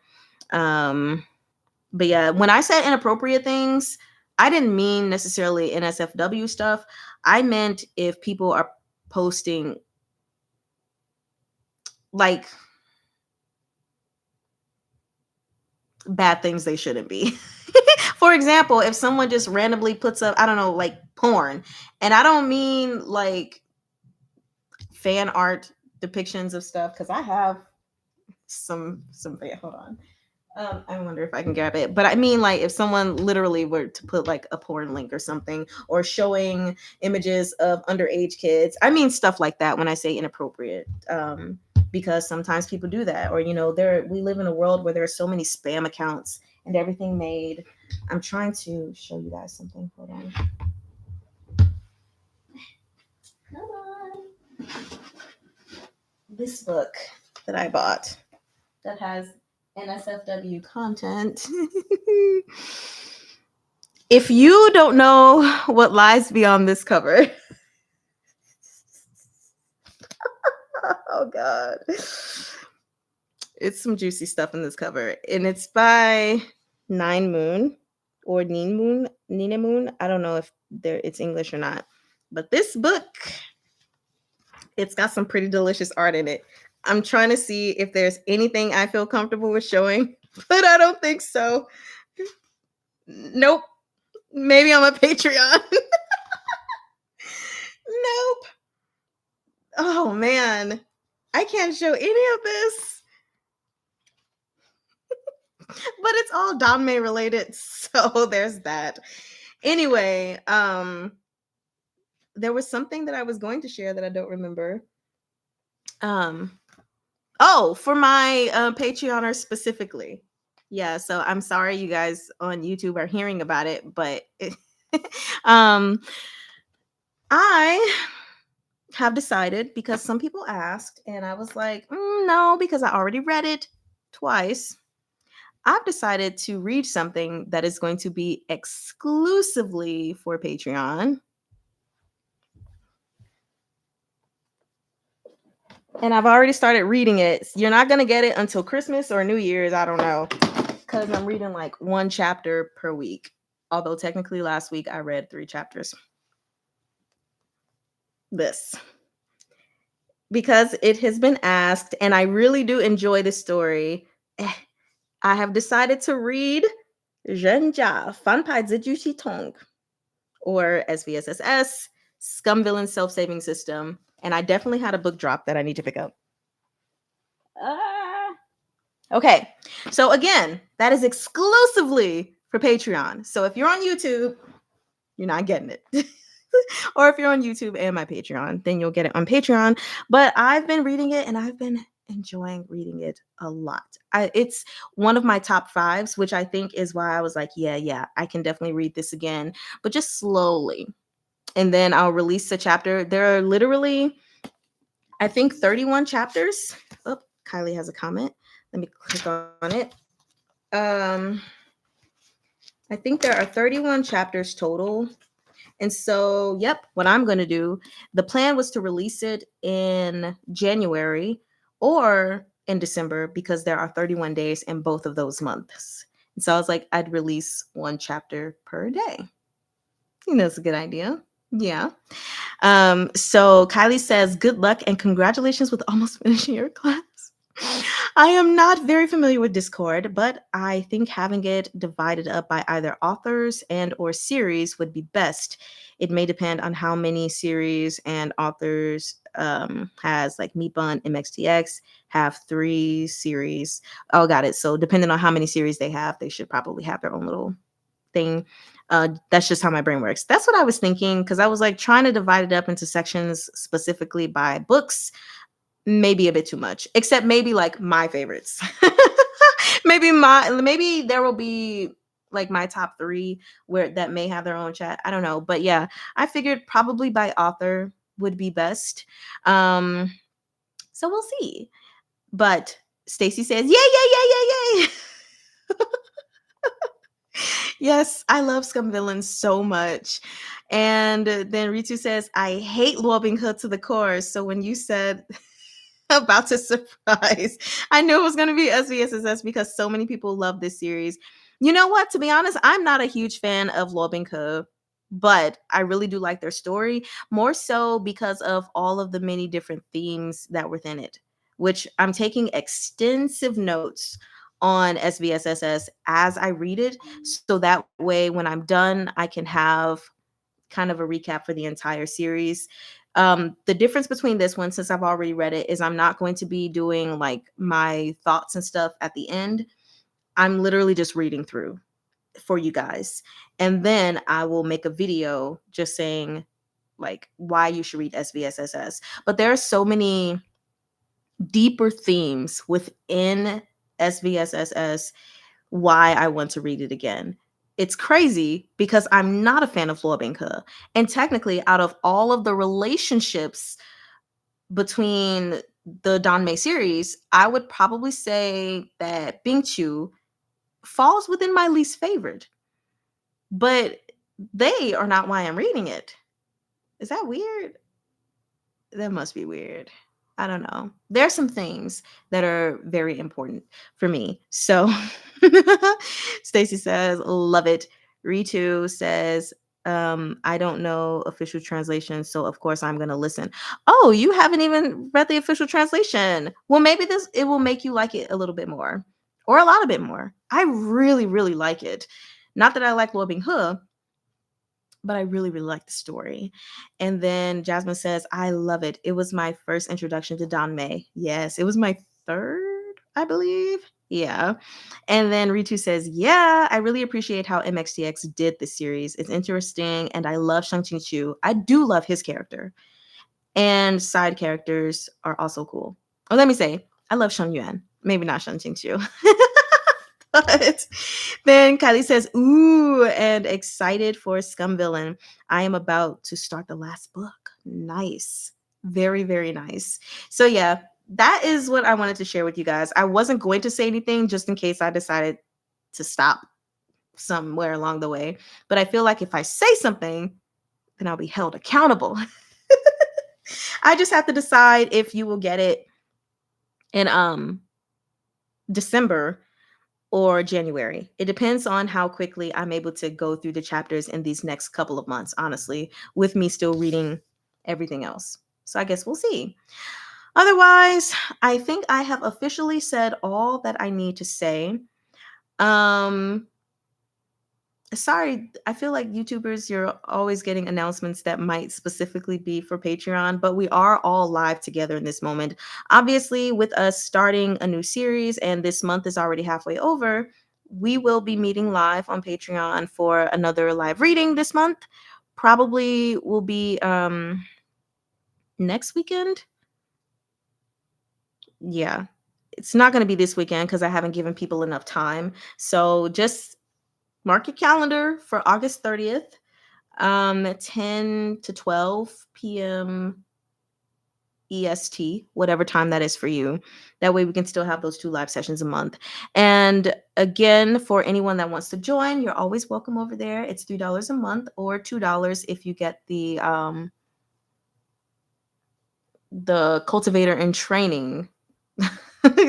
But yeah, when I said inappropriate things, I didn't mean necessarily NSFW stuff. I meant if people are posting like bad things they shouldn't be. For example, if someone just randomly puts up, I don't know, like porn, and I don't mean like fan art depictions of stuff, because I have some hold on. I wonder if I can grab it. But I mean, like, if someone literally were to put like a porn link or something, or showing images of underage kids, I mean stuff like that when I say inappropriate. Because sometimes people do that, or we live in a world where there are so many spam accounts and everything made. I'm trying to show you guys something. Hold on. Come on. This book that I bought that has NSFW content. If you don't know what lies beyond this cover, oh God, it's some juicy stuff in this cover, and it's by Nine Moon or Nina Moon. I don't know if it's English or not, but this book, it's got some pretty delicious art in it. I'm trying to see if there's anything I feel comfortable with showing, but I don't think so. Nope. Maybe on my Patreon. Nope. Oh man, I can't show any of this. But it's all Danmei related, so there's that. Anyway, there was something that I was going to share that I don't remember. For my Patreoners specifically. Yeah, so I'm sorry you guys on YouTube are hearing about it, but I have decided, because some people asked and I was like, no, because I already read it twice. I've decided to read something that is going to be exclusively for Patreon. And I've already started reading it. You're not going to get it until Christmas or New Year's. I don't know. Because I'm reading like 1 chapter per week. Although technically last week I read 3 chapters. This. Because it has been asked, and I really do enjoy this story. I have decided to read Zhenjia Fanpai Zijushi Tong, or SVSSS, Scum Villain Self-Saving System. And I definitely had a book drop that I need to pick up. Okay, so again, that is exclusively for Patreon. So if you're on YouTube, you're not getting it. Or if you're on YouTube and my Patreon, then you'll get it on Patreon. But I've been reading it and I've been enjoying reading it a lot. It's one of my top 5s, which I think is why I was like, yeah, I can definitely read this again, but just slowly. And then I'll release a chapter. There are literally, I think, 31 chapters. Oh, Kylie has a comment. Let me click on it. I think there are 31 chapters total. And so, yep, what I'm going to do, the plan was to release it in January or in December, because there are 31 days in both of those months. And so I was like, I'd release 1 chapter per day. That's a good idea. Yeah. So Kylie says, good luck and congratulations with almost finishing your class. I am not very familiar with Discord, but I think having it divided up by either authors and or series would be best. It may depend on how many series and authors has, like Meatbun, MXTX have 3 series. Oh, got it. So depending on how many series they have, they should probably have their own little thing. That's just how my brain works. That's what I was thinking, because I was like trying to divide it up into sections specifically by books. Maybe a bit too much, except maybe like my favorites. maybe there will be like my top 3 where that may have their own chat. I don't know. But yeah, I figured probably by author would be best. Um so we'll see. But Stacy says, "Yay, yay, yay, yay, yay." Yes, I love Scum Villains so much. And then Ritu says, "I hate Luobing Hood to the core. So when you said about to surprise, I knew it was going to be SVSSS because so many people love this series. You know what? To be honest, I'm not a huge fan of Luobing Hood, but I really do like their story, more so because of all of the many different themes that were within it, which I'm taking extensive notes on SVSSS as I read it. So that way, when I'm done, I can have kind of a recap for the entire series. The difference between this one, since I've already read it, is I'm not going to be doing like my thoughts and stuff at the end. I'm literally just reading through for you guys. And then I will make a video just saying like why you should read SVSSS. But there are so many deeper themes within SVSSS why I want to read it again. It's crazy because I'm not a fan of Luobinghe. And technically, out of all of the relationships between the Danmei series, I would probably say that Bingchu falls within my least favorite. But they are not why I'm reading it. Is that weird? That must be weird. I don't know. There are some things that are very important for me. So Stacy says, love it. Ritu says, I don't know official translation, so of course I'm gonna listen. Oh, you haven't even read the official translation. Well, maybe this it will make you like it a little bit more. Or a lot of bit more. I really, really like it. Not that I like Luobing He, but I really, really like the story. And then Jasmine says, I love it. It was my first introduction to Danmei. Yes, it was my third, I believe. Yeah. And then Ritu says, yeah, I really appreciate how MXTX did this series. It's interesting. And I love Shang Qing Chu. I do love his character. And side characters are also cool. Oh, let me say, I love Shang Yuan. Maybe not Shang Qing Chu. But then Kylie says, ooh, and excited for Scum Villain. I am about to start the last book. Nice. Very, very nice. So yeah, that is what I wanted to share with you guys. I wasn't going to say anything just in case I decided to stop somewhere along the way. But I feel like if I say something, then I'll be held accountable. I just have to decide if you will get it in December or January. It depends on how quickly I'm able to go through the chapters in these next couple of months, honestly, with me still reading everything else. So I guess we'll see. Otherwise, I think I have officially said all that I need to say. Sorry, I feel like YouTubers, you're always getting announcements that might specifically be for Patreon, but we are all live together in this moment. Obviously, with us starting a new series and this month is already halfway over, we will be meeting live on Patreon for another live reading this month. Probably will be next weekend. Yeah. It's not going to be this weekend because I haven't given people enough time. So just mark your calendar for August 30th, 10 to 12 p.m. EST, whatever time that is for you. That way we can still have those 2 live sessions a month. And again, for anyone that wants to join, you're always welcome over there. It's $3 a month or $2 if you get the cultivator in training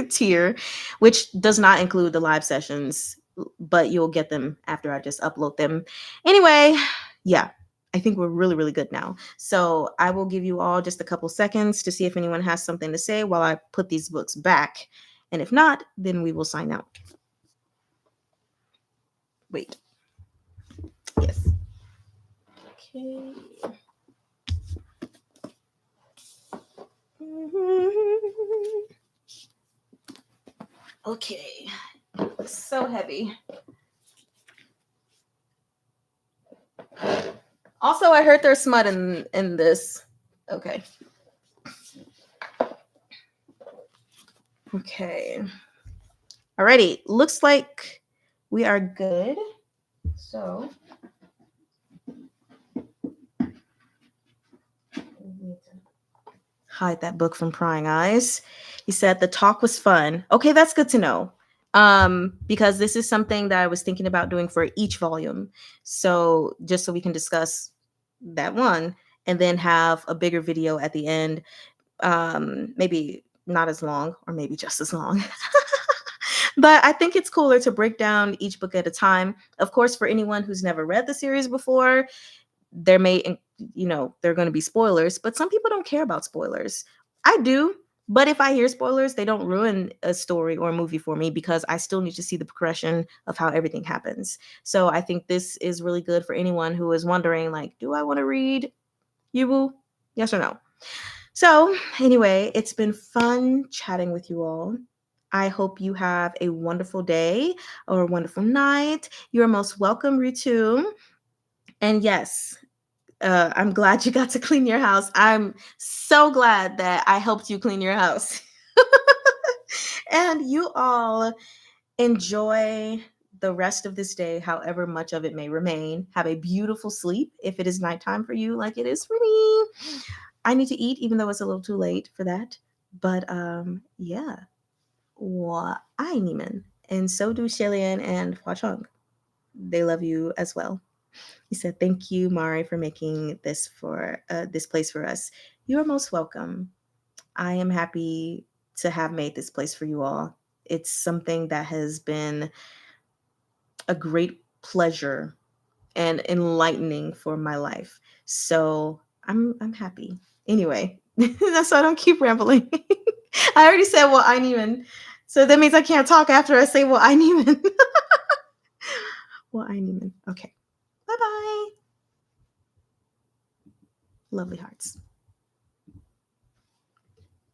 tier, which does not include the live sessions, but you'll get them after I just upload them. Anyway, yeah, I think we're really, really good now. So I will give you all just a couple seconds to see if anyone has something to say while I put these books back. And if not, then we will sign out. Wait. Yes. Okay. Okay. So heavy. Also, I heard there's smut in this. Okay. Okay. Alrighty, looks like we are good. So hide that book from prying eyes. He said the talk was fun. Okay, that's good to know. Because this is something that I was thinking about doing for each volume. So just so we can discuss that one and then have a bigger video at the end. Maybe not as long or maybe just as long. But I think it's cooler to break down each book at a time. Of course, for anyone who's never read the series before, there may, there are going to be spoilers, but some people don't care about spoilers. I do. But if I hear spoilers, they don't ruin a story or a movie for me because I still need to see the progression of how everything happens. So I think this is really good for anyone who is wondering, like, do I want to read YUWU? Yes or no? So anyway, it's been fun chatting with you all. I hope you have a wonderful day or a wonderful night. You are most welcome, Ritu. And yes, I'm glad you got to clean your house. I'm so glad that I helped you clean your house. And you all enjoy the rest of this day, however much of it may remain. Have a beautiful sleep if it is nighttime for you, like it is for me. I need to eat, even though it's a little too late for that. But yeah. I Neiman. And so do Shelian and Hua Chong. They love you as well. He said, "Thank you, Mari, for making this place for us. You are most welcome. I am happy to have made this place for you all. It's something that has been a great pleasure and enlightening for my life. So I'm happy. Anyway, that's why I don't keep rambling. I already said well I Neiman. So that means I can't talk after I say well I Neiman. Well I Neiman. Okay. Bye-bye. Lovely hearts.